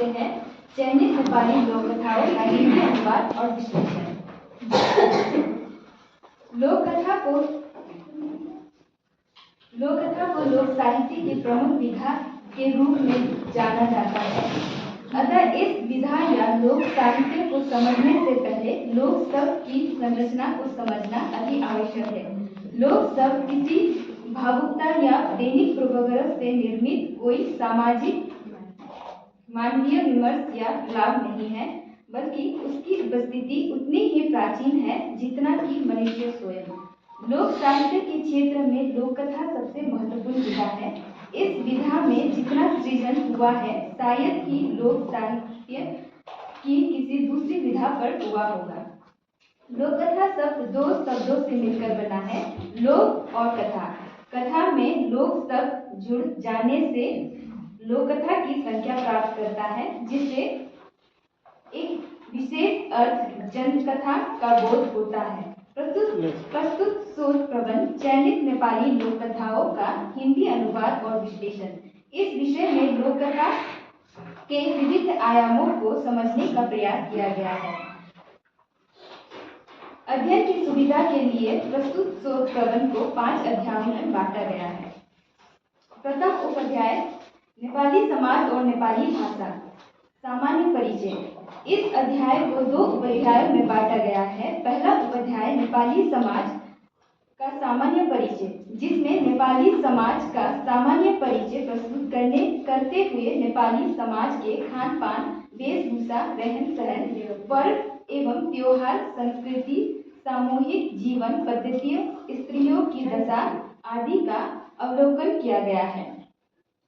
विषय है चयनित नेपाली लोक कथाओं का हिंदी अनुवाद और विश्लेषण। लोक कथा को लोक साहित्य की प्रमुख विधा के रूप में जाना जाता है। अतः इस विधा या लोक साहित्य को समझने से पहले लोक शब्द की संरचना को समझना अति आवश्यक है। लोक शब्द किसी भावुकता या दैनिक पूर्वाग्रह से निर्मित कोई सामाजिक मानवीय विमर्श या लाभ नहीं है, बल्कि उसकी उपस्थिति उतनी ही प्राचीन है जितना कि मनुष्य स्वयं। लोक साहित्य के क्षेत्र में लोक कथा सबसे महत्वपूर्ण विधा है। इस विधा में जितना सृजन हुआ है शायद ही लोक साहित्य की किसी दूसरी विधा पर हुआ होगा। लोक कथा शब्द दो शब्दों से मिलकर बना है, लोक और कथा। कथा में लोक शब्द जुड़ जाने से लोक कथा की संख्या प्राप्त करता है, जिससे एक विशेष अर्थ जन्म कथा का बोध होता है। प्रस्तुत शोध प्रबंध चयनित नेपाली लोक कथाओं का हिंदी अनुवाद और विश्लेषण। इस विषय में लोक कथा के विविध आयामों को समझने का प्रयास किया गया है। अध्ययन की सुविधा के लिए प्रस्तुत शोध प्रबंध को 5 अध्यायों में बांटा गया है। प्रथम उपाध्याय नेपाली समाज और नेपाली भाषा सामान्य परिचय। इस अध्याय को 2 उपाध्यायों में बांटा गया है। पहला उपाध्याय नेपाली समाज का सामान्य परिचय, जिसमें नेपाली समाज का सामान्य परिचय प्रस्तुत करते हुए नेपाली समाज के खान पान, वेशभूषा, रहन सहन, पर्व एवं त्योहार, संस्कृति, सामूहिक जीवन पद्धतियों, स्त्रियों की दशा आदि का अवलोकन किया गया है।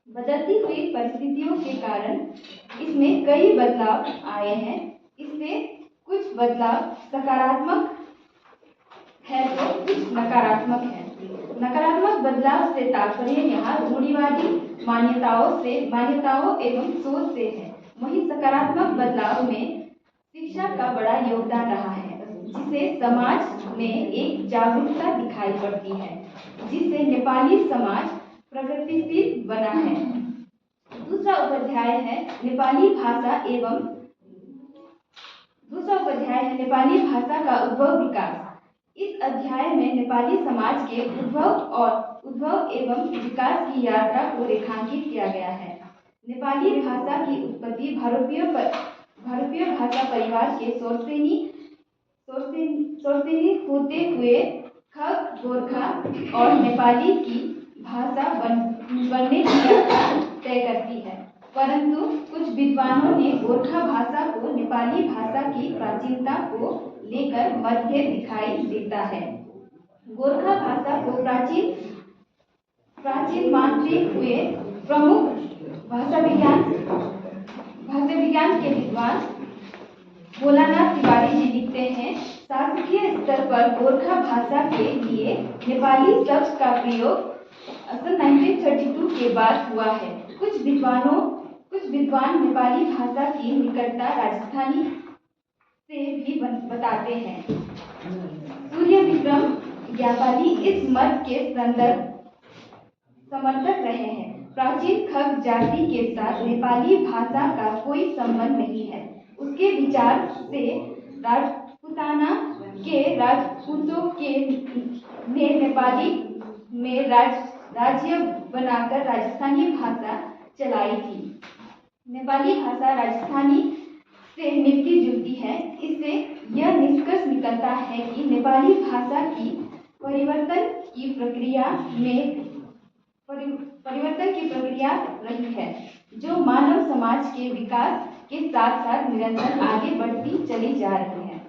बदलती हुई परिस्थितियों के कारण इसमें कई बदलाव आए हैं। इससे कुछ बदलाव सकारात्मक है तो कुछ नकारात्मक है। नकारात्मक बदलाव से तात्पर्य यहाँ रूढ़िवादी मान्यताओं एवं सोच से है। वहीं सकारात्मक बदलाव में शिक्षा का बड़ा योगदान रहा है, जिससे समाज में एक जागरूकता दिखाई पड़ती है, जिससे नेपाली समाज प्रगतिशील बना है। दूसरा उपाध्याय है नेपाली भाषा का उद्भव विकास। इस अध्याय में नेपाली समाज के उद्भव एवं विकास की यात्रा को रेखांकित किया गया है। नेपाली भाषा की उत्पत्ति भारतीय भाषा परिवार के सोर्सेनी होते हुए खग, गोरखा और नेपाली की भाषा बनने की यात्रा तय करती है। परंतु कुछ विद्वानों ने गोरखा भाषा को नेपाली भाषा की प्राचीनता को लेकर मतभेद दिखाई देता है। गोरखा भाषा को प्राचीन मानते हुए प्रमुख भाषा विज्ञान के विद्वान भोलानाथ तिवारी जी लिखते हैं, शासकीय स्तर पर गोरखा भाषा के लिए नेपाली शब्द का प्रयोग 1932 के बाद हुआ है। कुछ विद्वान नेपाली भाषा की निकटता राजस्थानी से भी बताते हैं। सूर्य विक्रम ज्ञापाली इस मत के समर्थक रहे हैं। प्राचीन खग जाति के साथ नेपाली भाषा का कोई संबंध नहीं है। उसके विचार से राजपूताना के राजपूतों ने नेपाली में राज्य बनाकर राजस्थानी भाषा चलाई थी। नेपाली भाषा राजस्थानी से मिलती जुलती है। इससे यह निष्कर्ष निकलता है कि नेपाली भाषा की परिवर्तन की प्रक्रिया रही है, जो मानव समाज के विकास के साथ साथ निरंतर आगे बढ़ती चली जा रही है।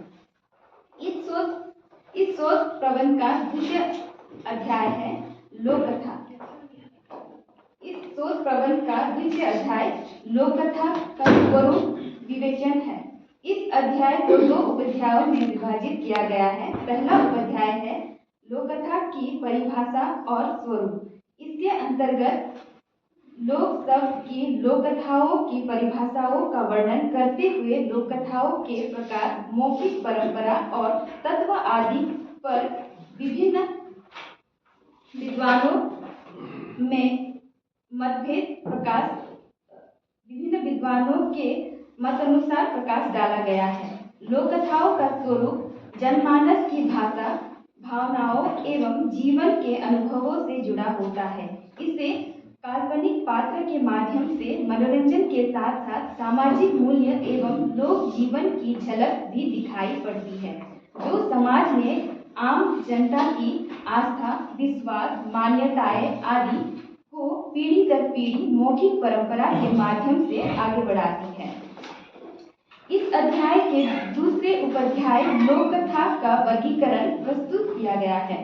इस शोध प्रबंध का दूसरा अध्याय है लोक कथा। इस शोध प्रबंध का द्वितीय अध्याय लोक कथा का स्वरूप विवेचन है। इस अध्याय को 2 उपाध्यायों में विभाजित किया गया है। पहला उपाध्याय है लोक कथा की परिभाषा और स्वरूप। इसके अंतर्गत लोक शब्द की लोक कथाओं की परिभाषाओं का वर्णन करते हुए लोक कथाओं के प्रकार, मौखिक परंपरा और तत्व आदि पर विभिन्न विद्वानों में मतभेद विद्वानों के मतानुसार प्रकाश डाला गया है। लोक कथाओं का स्वरूप जनमानस की भाषा, भावनाओं एवं जीवन के अनुभवों से जुड़ा होता है। इसे काल्पनिक पात्र के माध्यम से मनोरंजन के साथ साथ सामाजिक मूल्य एवं लोक जीवन की झलक भी दिखाई पड़ती है, जो समाज में आम जनता की आस्था, विश्वास, मान्यताएं आदि को पीढ़ी दर पीढ़ी मौखिक परंपरा के माध्यम से आगे बढ़ाती है। इस अध्याय के दूसरे उपाध्याय लोक कथा का वर्गीकरण प्रस्तुत किया गया है,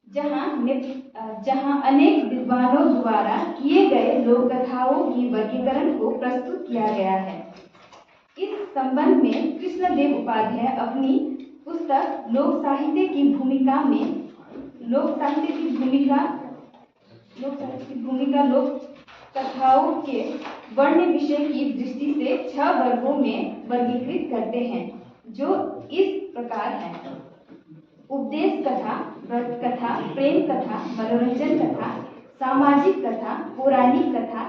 जहां अनेक विद्वानों द्वारा किए गए लोक कथाओं की वर्गीकरण को प्रस्तुत किया गया है। इस संबंध में कृष्णदेव उपाध्याय अपनी पुस्तक लोक साहित्य की भूमिका लोक कथाओं के वर्ण विषय की दृष्टि से 6 वर्गों में वर्गीकृत करते हैं, जो इस प्रकार है: उपदेश कथा, व्रत कथा, प्रेम कथा, मनोरंजन कथा, सामाजिक कथा, पौराणिक कथा।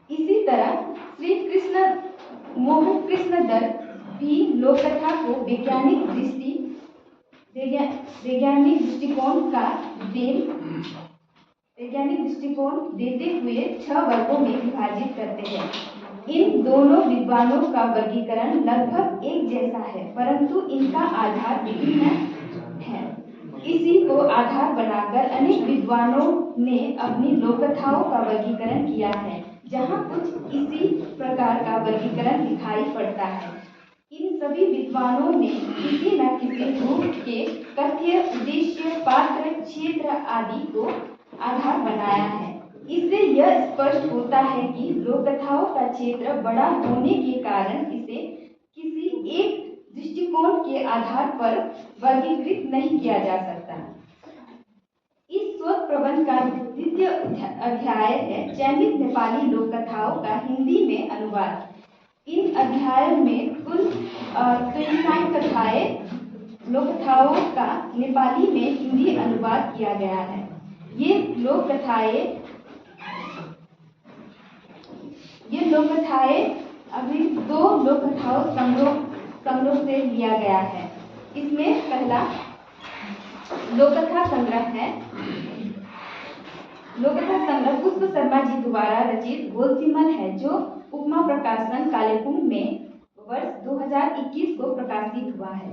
इसी तरह श्री कृष्ण दत्त भी लोक कथा को वैज्ञानिक दृष्टिकोण देते हुए 6 वर्गों में विभाजित करते हैं। इन दोनों विद्वानों का वर्गीकरण लगभग एक जैसा है, परंतु इनका आधार विभिन्न है। इसी को आधार बनाकर अनेक विद्वानों ने अपनी लोककथाओं का वर्गीकरण किया है, जहां कुछ इसी प्रकार का वर्गीकरण दिखाई पड़ता है। इन सभी विद्वानों ने किसी न किसी रूप के कथ्य, उद्देश्य, पात्र, क्षेत्र आदि को आधार बनाया है। इससे यह स्पष्ट होता है कि लोककथाओं का क्षेत्र बड़ा होने के कारण इसे किसी एक दृष्टिकोण के आधार पर वर्गीकृत नहीं किया जा सकता। इस शोध प्रबंध का द्वितीय अध्याय है चयनित नेपाली लोककथाओं का हिंदी में अनुवाद। इन अध्यायों में कुल 29 लोककथाओं का नेपाली में हिंदी अनुवाद किया गया है। ये लोककथाएं अभी 2 लोककथाओं संग्रह से लिया गया है। इसमें पहला लोककथा संग्रह पुष्प शर्मा जी द्वारा रचित गोलसिमल है, जो उपमा प्रकाशन कालेपुंग में वर्ष 2021 को प्रकाशित हुआ है।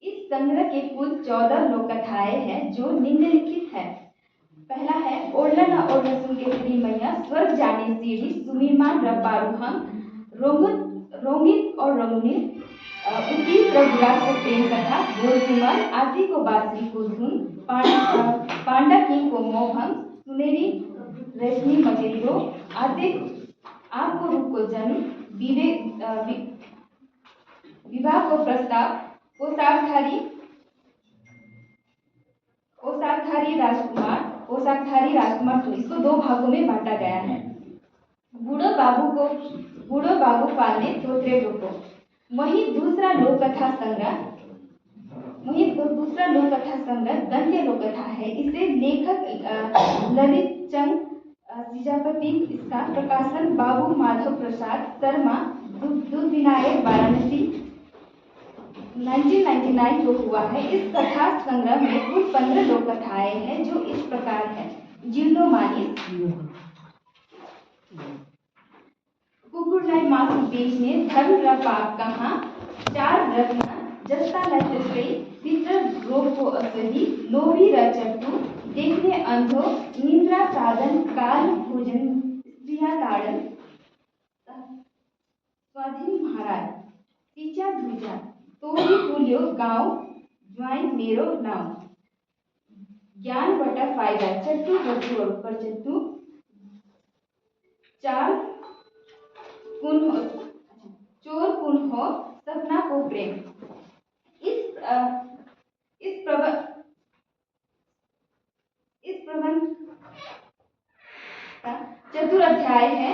इस संग्रह के कुल 14 लोककथाएं हैं, जो निम्नलिखित है। पहला है ओढ़लन ओढ़ सुन के श्री मैया, स्वर्ग जाने सीढ़ी, सुमिरमान र पारुहम, रोंगित और रंगुनी, 29 रघुराज को प्रेम कथा, गोलसिमल, आती को बांसुरी को धुन, पांडा की को मोहम, सुनेरी रश्मि मजेरो, आपको रूप को जन्म, विवाह को प्रस्ताव, पोशाकधारी राजकुमार को इसको 2 भागों में बांटा गया है। बूढ़ो बाबू पालने तोतरे को। वहीं दूसरा लोककथा संग्रह गद्य लोककथा है। इसे लेखक ललित चंद सिजापति, इसका प्रकाशन बाबू माधव प्रसाद शर्मा, दूध विनायक, वाराणसी 1999 को हुआ है। इस कथा संग्रह में कुल 15 लोककथाएं हैं, जो इस प्रकार है: जीवनो मानिस, कुकुरलाई मासु बेच्ने, धर्म र पाप कहाँ, 4 रत्न, जस्तालाई त्यस्तै, पितृ रोगको औषधि, लोभी र चट्टु, देख्ने अन्धो, निन्द्रा साधन, काल भोजन, स्त्रिया ताडन, स्वाधीन महाराज, टीचा धुजा, तोरी पुल्यो गाउँ, ज्वाइन मेरो नाउँ, ज्ञान बटा फाइदा, चट्टु बच्चु और परचट्टु, 4 चोर कुन हो, सपना को प्रेम। इस प्रबंध का चतुर्थ अध्याय है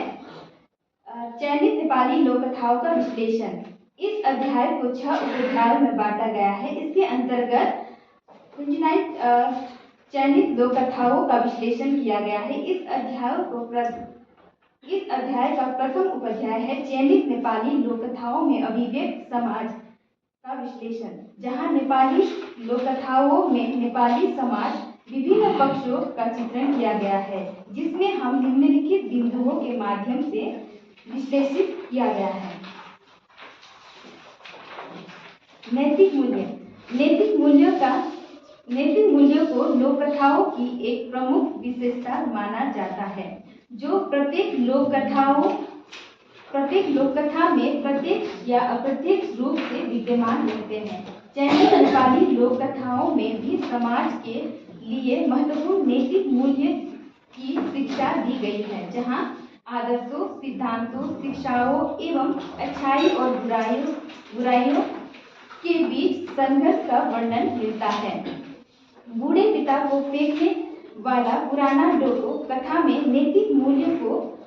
चयनित नेपाली लोककथाओं का विश्लेषण। इस अध्याय को 6 उपअध्यायों में बांटा गया है। इसके अंतर्गत 29 चयनित लोककथाओं का विश्लेषण किया गया है। इस अध्याय को इस अध्याय का प्रथम उपाध्याय है चयनित नेपाली लोककथाओं में अभिव्यक्त समाज का विश्लेषण, जहां नेपाली लोककथाओं में नेपाली समाज विभिन्न पक्षों का चित्रण किया गया है, जिसमें हम निम्नलिखित बिंदुओं के माध्यम से विश्लेषित किया गया है। नैतिक मूल्य। नैतिक मूल्यों को लोककथाओं की एक प्रमुख विशेषता माना जाता है, जो प्रत्येक लोककथा में प्रत्यक्ष या अप्रत्यक्ष रूप से विद्यमान रहते हैं। चयनित नेपाली लोककथाओं में भी समाज के लिए महत्वपूर्ण नैतिक मूल्य की शिक्षा दी गई है, जहां आदर्शों, सिद्धांतों, शिक्षाओं एवं अच्छाई और बुराइयों के बीच संघर्ष का वर्णन मिलता है। बूढ़े पिता को फेंकने वाला पुराना डोको कथा में नैतिक मूल्य को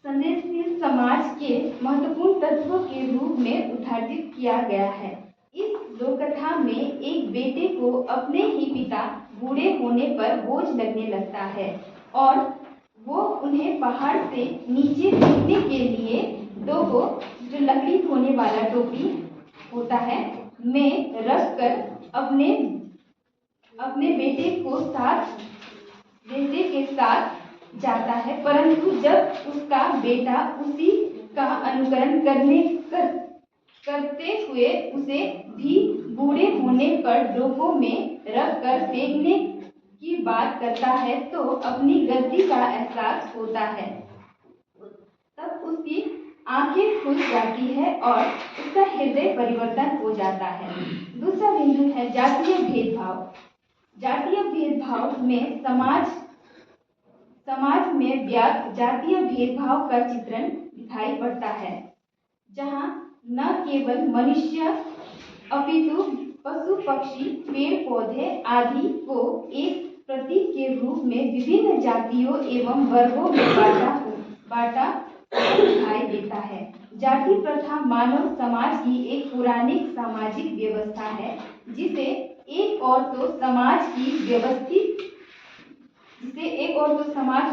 संदेशशील समाज के महत्वपूर्ण तत्वों के रूप में उद्घाटित किया गया है। इस लोककथा में एक बेटे को अपने ही पिता बूढ़े होने पर बोझ लगने लगता है और वो उन्हें पहाड़ से नीचे फेंकने के लिए डोको, जो लकड़ी धोने वाला टोपी होता है, में रख कर अपने बेटे के साथ जाता है, परंतु जब उसका बेटा उसी का अनुकरण करते हुए उसे भी बूढ़े होने पर डोको में रख कर फेंकने की बात करता है, तो अपनी गलती का एहसास होता है। तब उसकी आंखें खुल जाती है और उसका हृदय परिवर्तन हो जाता है। दूसरा बिंदु है जातीय भेदभाव। जातीय भेदभाव में समाज में व्याप्त जातीय भेदभाव का चित्रण दिखाई पड़ता है, जहां न केवल मनुष्य अपितु पशु, पक्षी, पेड़ पौधे आदि को एक प्रतीक के रूप में विभिन्न जातियों एवं वर्गों में बांटा दिखाई देता है। जाति प्रथा मानव समाज की एक पौराणिक सामाजिक व्यवस्था है, जिसे एक और तो समाज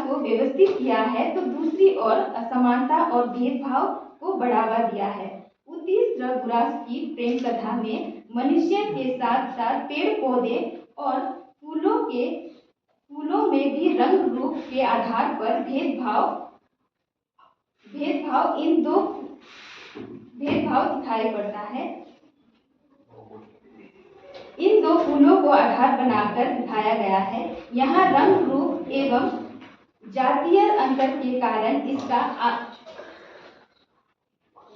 को व्यवस्थित किया है, तो दूसरी ओर असमानता और भेदभाव को बढ़ावा दिया है। उत्तीस रघुराज की प्रेम कथा में मनुष्य के साथ साथ पेड़ पौधे और फूलों में भी रंग रूप के आधार पर भेदभाव दिखाई पड़ता है। इन दो फूलों को आधार बनाकर दिखाया गया है। यहाँ रंग रूप एवं जातीय अंतर के कारण इसका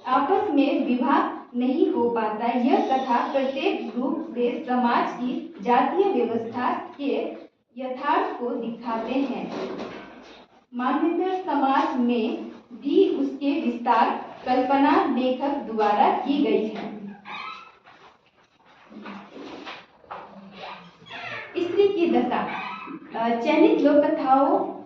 आपस में विवाह नहीं हो पाता। यह कथा प्रत्येक रूप से समाज की जातीय व्यवस्था के यथार्थ को दिखाते हैं। मानवेतर समाज में भी उसके विस्तार कल्पना लेखक द्वारा की गई है। स्त्री की दशा। चयनित लोककथाओं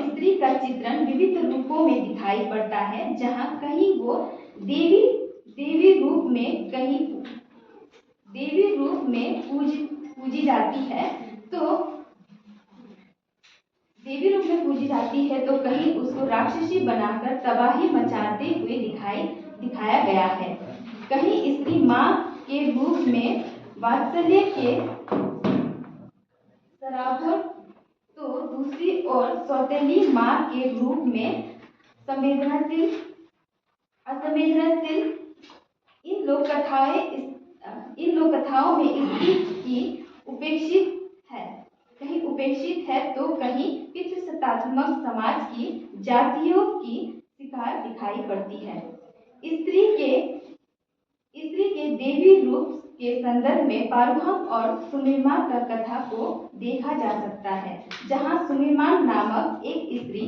स्त्री का चित्रण विविध रूपों में दिखाई पड़ता है, जहाँ कहीं वो देवी रूप में पूजी जाती है, तो कहीं उसको राक्षसी बनाकर तबाही मचाते हुए दिखाया गया है। कहीं स्त्री माँ के रूप में वात्सल्य के सराबोर, तो दूसरी ओर सौतेली माँ के रूप में असंवेदनशील। इन लोककथाओं में स्त्री की उपेक्षित है, तो कहीं पितृसत्तात्मक समाज की जातियों की शिकार दिखाई पड़ती है। स्त्री के देवी रूप के संदर्भ में पारुहम और सुमिरमान का कथा को देखा जा सकता है, जहाँ सुमिरमान नामक एक स्त्री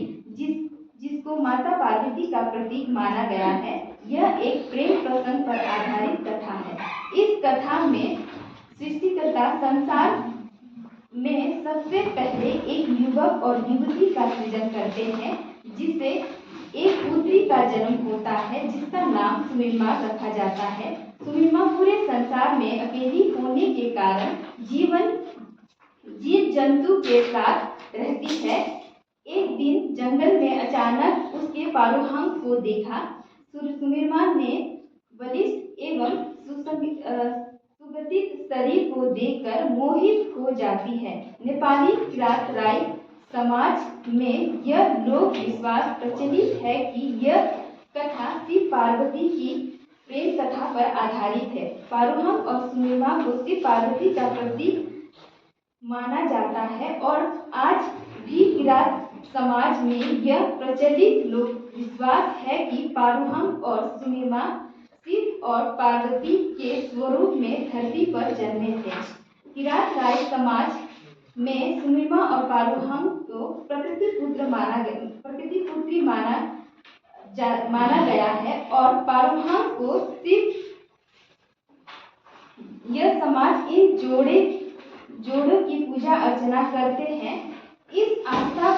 जिसको माता पार्वती का प्रतीक माना गया है, यह एक प्रेम प्रसंग पर आधारित कथा है। इस कथा में सृष्टिकर्ता संसार में सबसे पहले एक युवक और युवती का सृजन करते हैं, जिसे एक पुत्री का जन्म होता है, जिसका नाम सुमिरमा रखा जाता है। सुमिरमा पूरे संसार में अकेली होने के कारण जीव जंतु के साथ रहती है। एक दिन जंगल में अचानक उसके पारोहंग को देखा। सुमिरमान ने बलिष्ठ एवं सुगठित शरीर को देखकर मोहित हो जाती है। नेपाली किरात राय समाज में यह लोक विश्वास प्रचलित है कि यह कथा शिव पार्वती की प्रेम कथा पर आधारित है। पारोहंग और सुमिरमा को शिव पार्वती का प्रतीक माना जाता है और आज भी किरात समाज में यह प्रचलित लोक विश्वास है कि पारोहंग और सुमिरमा शिव और पार्वती के स्वरूप में धरती पर जन्मे थे। किरात राय समाज में सुमिरमा और पारोहंग को प्रकृति पुत्री माना गया है और पारोहंग को शिव। यह समाज इन जोड़ों की पूजा अर्चना करते हैं। इस आस्था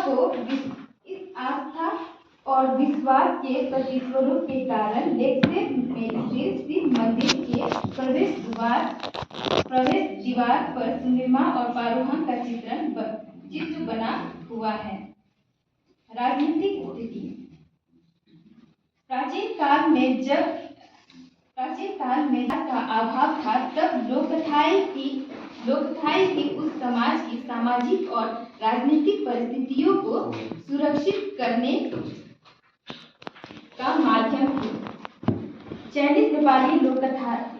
और विश्वास के प्रतिस्वरूप के कारण लेक्सेट में स्थित शिव मंदिर के प्रवेश दीवार पर सुमिरमा और पारोहंग का चित्र बना हुआ है। राजनीतिक स्थिति। प्राचीन काल में का अभाव था, तब लोककथाएं ही उस समाज की सामाजिक और राजनीतिक परिस्थितियों को सुरक्षित करने का माध्यम थी। चयनित नेपाली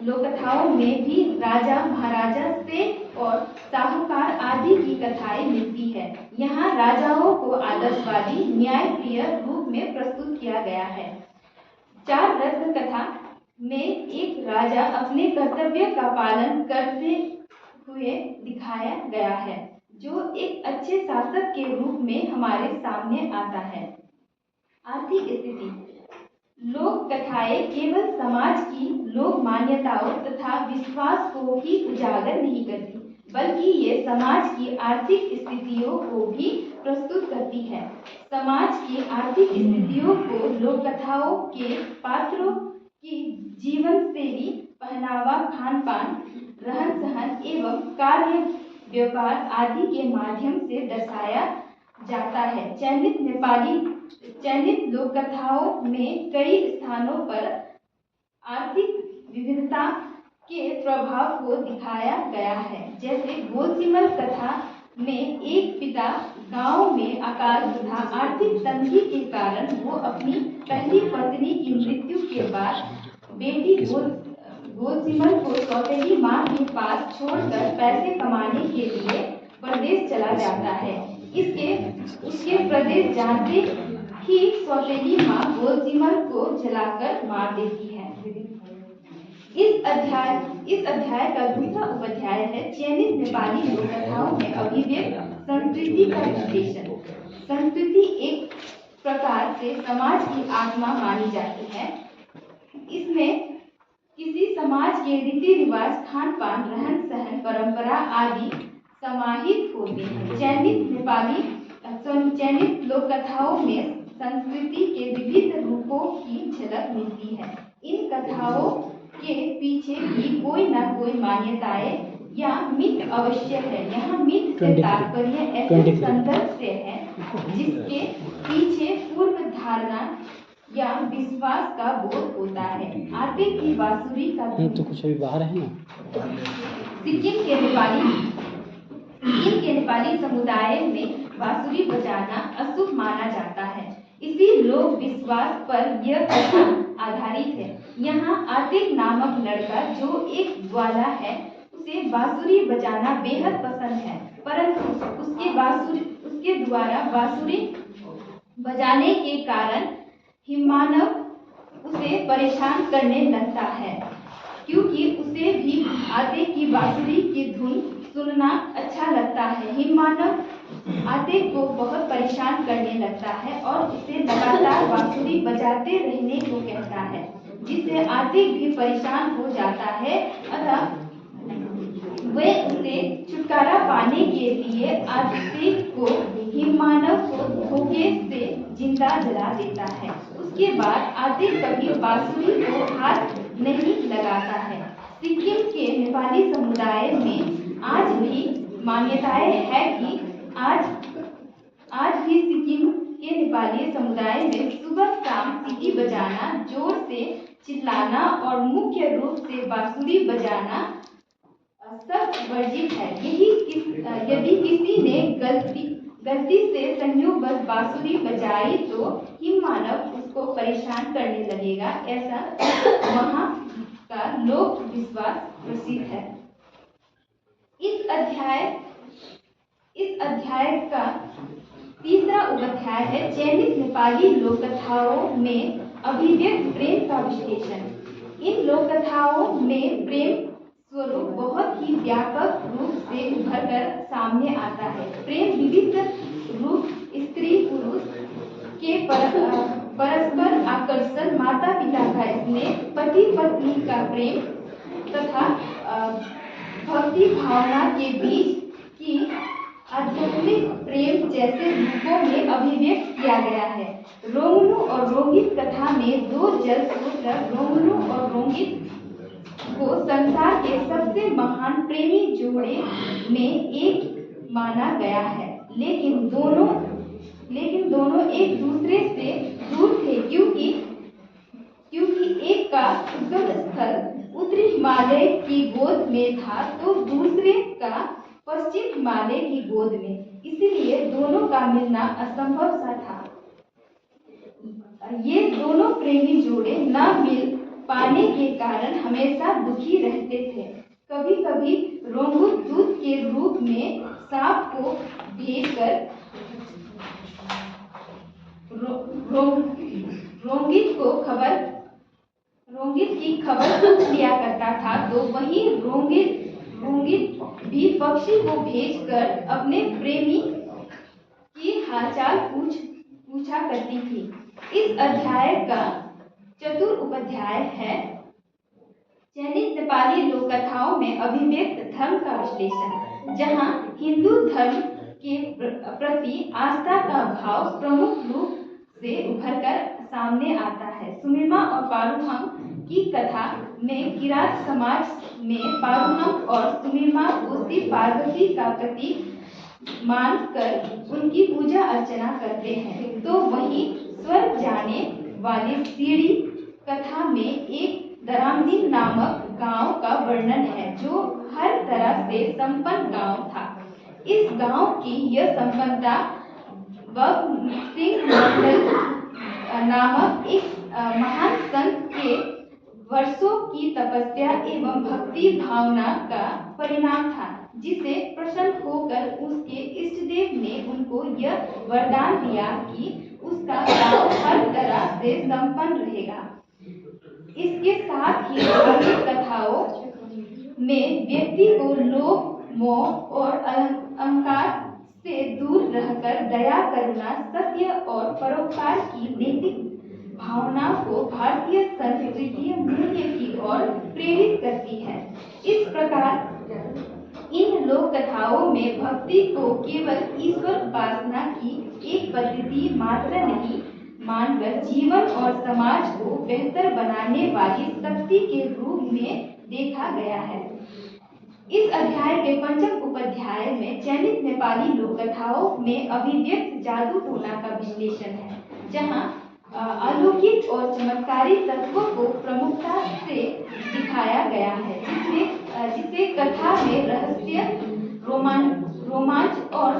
लोककथाओं में भी राजा महाराजा सेठ और साहूकार आदि की कथाएं मिलती है। यहाँ राजाओं को आदर्शवादी न्यायप्रिय रूप में प्रस्तुत किया गया है। चार रत्न कथा में एक राजा अपने कर्तव्य का पालन करते हुए दिखाया गया है, जो एक अच्छे शासक के रूप में हमारे सामने आता है। आर्थिक स्थिति। लोक कथाएं केवल समाज की लोक मान्यताओं तथा विश्वास को ही उजागर नहीं करती, बल्कि ये समाज की आर्थिक स्थितियों को भी प्रस्तुत करती है। समाज की आर्थिक स्थितियों को लोक कथाओं के पात्रों की जीवन शैली, पहनावा, खान पान, रहन सहन एवं कार्य व्यापार आदि के माध्यम से दर्शाया जाता है। चयनित लोक कथाओं में कई स्थानों पर आर्थिक विविधता के प्रभाव को दिखाया गया है। जैसे गोलसिमल कथा में एक पिता गांव में अकाल तथा आर्थिक तंगी के कारण वो अपनी पहली पत्नी की मृत्यु के बाद बेटी गोलसिमल को सौतेली मां के पास छोड़कर पैसे कमाने के लिए प्रदेश चला जाता है। उसके प्रदेश जाते ही सौतेली मां गोलसिमल को जलाकर मार देती है। इस अध्याय का दूसरा उपाध्याय है चयनित नेपाली लोककथाओं में अभिव्यक्त संस्कृति का विश्लेषण। संस्कृति एक प्रकार से समाज की आत्मा मानी जाती है। इसमें किसी समाज के रीति रिवाज, खान पान, रहन सहन, परंपरा आदि समाहित होते हैं। चयनित लोक कथाओं में संस्कृति के विविध रूपों की झलक मिलती है। इन कथाओं के पीछे भी कोई न कोई मान्यताएं या मिथ अवश्य है। यहाँ मिथ से तात्पर्य ऐसे संदर्भ से है जिसके पीछे पूर्व धारणा या विश्वास का बोध होता है। आते की बांसुरी का तो कुछ अभी बाहर है ना। सिक्किम के नेपाली समुदाय में बांसुरी बजाना अशुभ माना जाता है। इसी लोक विश्वास पर यह कथा आधारित है। यहाँ आतिक नामक लड़का जो एक ग्वाला है, उसे बांसुरी बजाना बेहद पसंद है, परंतु उसके द्वारा बांसुरी बजाने के कारण हिमानव उसे परेशान करने लगता है, क्योंकि उसे भी आते की बांसुरी की धुन सुनना अच्छा लगता है। हिमानव आते को बहुत परेशान करने लगता है और उसे लगातार बांसुरी बजाते रहने को कहता है, जिससे आते भी परेशान हो जाता है। अतः वे उसे छुटकारा पाने के लिए आते को हिमानव को धोखे से जिंदा जला देता है। उसके बाद आते कभी बांसुरी को हाथ नहीं लगाता है। सिक्किम के नेपाली समुदाय में आज भी मान्यताएं है कि आज भी सिक्किम के नेपाली समुदाय में सुबह शाम सीटी बजाना, जोर से चिल्लाना और मुख्य रूप से बांसुरी बजाना सब वर्जित है। यदि किसी ने गलती से संयोगवश बांसुरी बजाई तो हिममानव उसको परेशान करने लगेगा, ऐसा वहाँ का लोक विश्वास प्रसिद्ध है। इस अध्याय का तीसरा उपाध्याय है चयनित नेपाली लोक कथाओं में अभिव्यक्त प्रेम का विश्लेषण। इन लोक कथाओं में प्रेम स्वरूप बहुत ही व्यापक रूप से उभर कर सामने आता है। प्रेम विविध रूप, स्त्री पुरुष के परस्पर आकर्षण, माता पिता का स्नेह, पति पत्नी का प्रेम तथा भक्ति भावना के बीच की आध्यात्मिक प्रेम जैसे रूपों में अभिव्यक्त किया गया है। रोमनु और रोहित कथा में दो जल पुत्र रोमनु और रोहित को संसार के सबसे महान प्रेमी जोड़े में एक माना गया है, लेकिन दोनों एक दूसरे से दूर थे, क्योंकि एक का उद्गम स्थल उत्तरी हिमालय की गोद में था तो दूसरे का पश्चिम हिमालय की गोद में, इसलिए दोनों का मिलना असंभव सा था। ये दोनों प्रेमी जोड़े न मिल पाने के कारण हमेशा दुखी रहते थे। कभी कभी रोंगुत दूत के रूप में सांप को भेजकर रोंगित की खबर पूछ लिया करता था, तो वहीं रोंगित भी पक्षी को भेजकर अपने प्रेमी की हालचाल पूछा करती थी। इस अध्याय का चतुर्थ उपाध्याय है चयनित नेपाली लोक कथाओं में अभिव्यक्त धर्म का विश्लेषण, जहाँ हिंदू धर्म के प्रति आस्था का भाव प्रमुख रूप से उभरकर सामने आता है। सुमिरमा और पारुहम की कथा में किरात समाज में पारुहम और सुमिरमा को शिव पार्वती का प्रतीक मानकर उनकी पूजा अर्चना करते हैं, तो वहीं स्वर्ग जाने वाली सीढ़ी कथा में एक दरामदीन नामक गांव का वर्णन है, जो हर तरह से संपन्न गांव था। इस गांव की यह संपन्नता सिंह मंडल नामक एक महान संत के वर्षों की तपस्या एवं भक्ति भावना का परिणाम था, जिसे प्रसन्न होकर उसके इष्टदेव ने उनको यह वरदान दिया कि उसका गांव हर तरह से संपन्न रहेगा। इसके साथ ही धार्मिक कथाओं में व्यक्ति को लोभ, मोह और अहंकार से दूर रहकर दया, करुणा, सत्य और परोपकार की नैतिक भावना को भारतीय संस्कृति मूल्य की ओर प्रेरित करती है। इस प्रकार इन लोक कथाओं में भक्ति को केवल ईश्वर उपासना की एक पद्धति मात्र नहीं मानकर जीवन और समाज को बेहतर बनाने वाली शक्ति के रूप में देखा गया है। इस अध्याय के पंचम उपाध्याय में चयनित नेपाली लोक कथाओं में अभिव्यक्त जादू टोना का विश्लेषण है, जहाँ अलौकिक और चमत्कारी तत्वों को प्रमुखता से दिखाया गया है, जिससे कथा में रहस्य, रोमांच और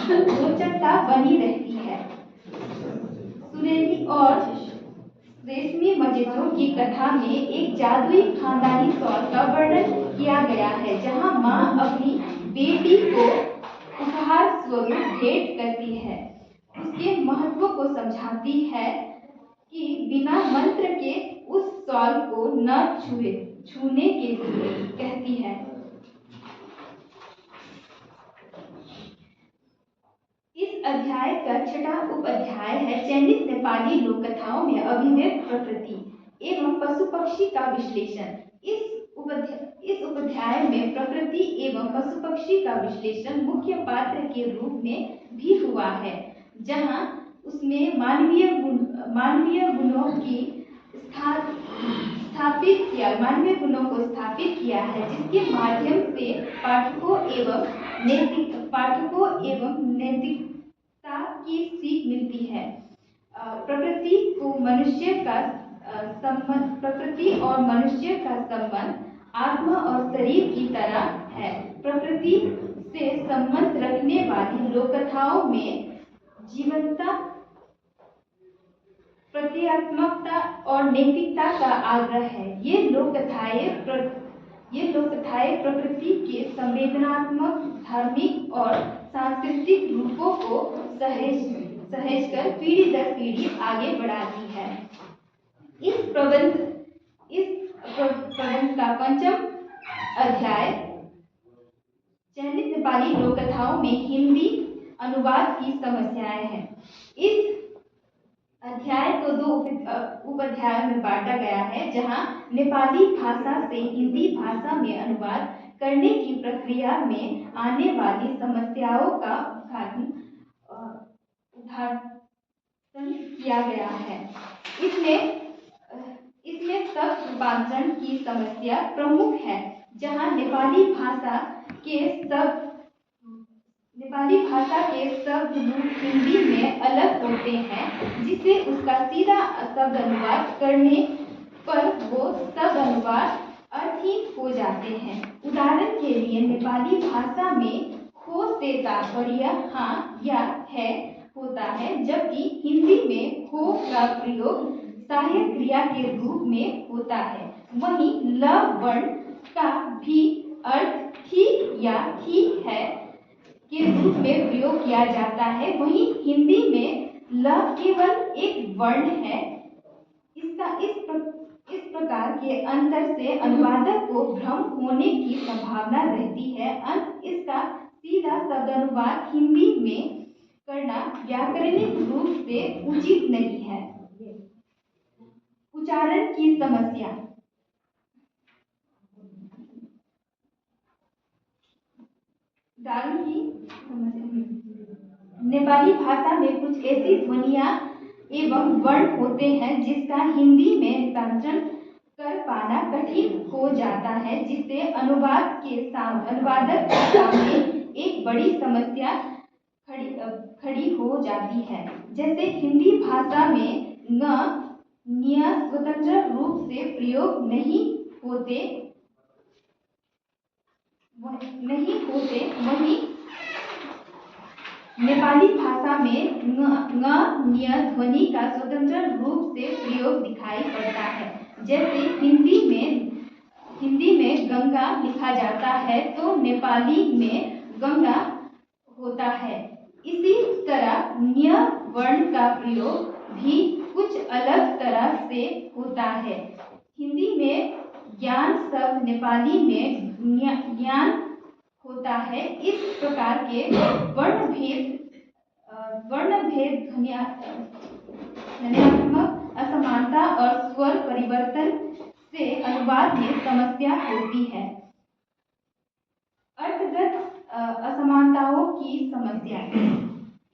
रोचकता बनी रहती है। सुनहरी और रेशमी मजेदों की कथा में एक जादुई खानदानी शॉल का वर्णन किया गया है, जहां मां अपनी बेटी को उपहार स्वरूप भेंट करती है, उसके महत्व को समझाती है कि बिना मंत्र के उस शॉल को न छूने के लिए कहती है। इस अध्याय का छठा उपाध्याय है चयनित नेपाली लोक कथाओं में अभिव्यक्त प्रकृति एवं पशु पक्षी का विश्लेषण। इस उपाध्याय में प्रकृति एवं पशु पक्षी का विश्लेषण मुख्य पात्र के रूप में भी हुआ है, जहां उसमें मानवीय गुणों को स्थापित किया है, जिसके माध्यम से पाठकों एवं नैतिकता की सीख मिलती है। प्रकृति को मनुष्य का संबंध, प्रकृति और मनुष्य का संबंध आत्मा और शरीर की तरह है। प्रकृति से संबंध रखने वाली लोक कथाओं में जीवंतता, प्रतीकात्मकता और नैतिकता का आग्रह है। ये लोक कथाएं प्रकृति के संवेदनात्मक, धार्मिक और सांस्कृतिक रूपों को सहेजकर पीढ़ी दर पीढ़ी आगे बढ़ाती है। इस प्रबंध का पंचम अध्याय चयनित नेपाली लोक कथाओं में हिंदी अनुवाद की समस्याएं हैं। इस अध्याय को 2 उपाध्यायों में बांटा गया है, जहां नेपाली भाषा से हिंदी भाषा में अनुवाद करने की प्रक्रिया में आने वाली समस्याओं का उदाहरण किया गया है। इसमें शब्द रूपांतरण की समस्या प्रमुख है, जहां नेपाली भाषा के शब्द रूप हिंदी में अलग होते हैं, जिससे उसका सीधा शब्द अनुवाद करने पर वो शब्द अनुवाद अर्थहीन हो जाते हैं। उदाहरण के लिए नेपाली भाषा में हो से तात्पर्य हाँ या है होता है, जबकि हिंदी में हो का प्रयोग सहायक क्रिया के रूप में होता है। वहीं ल वर्ण का भी अर्थ ठीक या ठीक है के रूप में प्रयोग किया जाता है। वहीं हिंदी में ल केवल एक वर्ण है। इस प्रकार के अंतर से अनुवादक को भ्रम होने की संभावना रहती है। इसका सीधा शब्द अनुवाद हिंदी में करना व्याकरणिक रूप से उचित नहीं है। उच्चारण की समस्या। नेपाली भाषा में कुछ ऐसी ध्वनियां एवं वर्ण होते हैं जिसका हिंदी में रूपांतरण कर पाना कठिन हो जाता है, जिससे अनुवादक के सामने एक बड़ी समस्या खड़ी हो जाती है। जैसे हिंदी भाषा में ञ स्वतंत्र रूप से प्रयोग नहीं होते, वहीं नेपाली भाषा में ञ ध्वनि का स्वतंत्र रूप से प्रयोग दिखाई पड़ता है। जैसे हिंदी में गंगा लिखा जाता है तो नेपाली में गंगा होता है। इसी तरह ञ वर्ण का प्रयोग भी कुछ अलग तरह से होता है। हिंदी में ज्ञान शब्द नेपाली में ज्ञान होता है। इस प्रकार के वर्णभेद ध्वन्यात्मक असमानता और स्वर परिवर्तन से अनुवाद में समस्या होती है। अर्थगत असमानताओं की समस्या।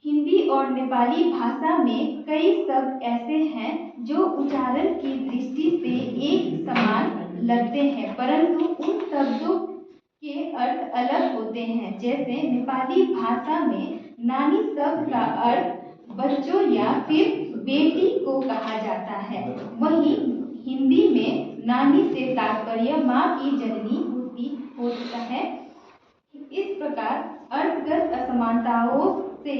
हिंदी और नेपाली भाषा में कई शब्द ऐसे हैं जो उच्चारण की दृष्टि से एक समान लगते हैं, परंतु उन शब्दों के अर्थ अलग होते हैं। जैसे नेपाली भाषा में नानी शब्द का अर्थ बच्चों या फिर बेटी को कहा जाता है, वहीं हिंदी में नानी से तात्पर्य माँ की जननी होता है। इस प्रकार अर्थगत असमानताओं से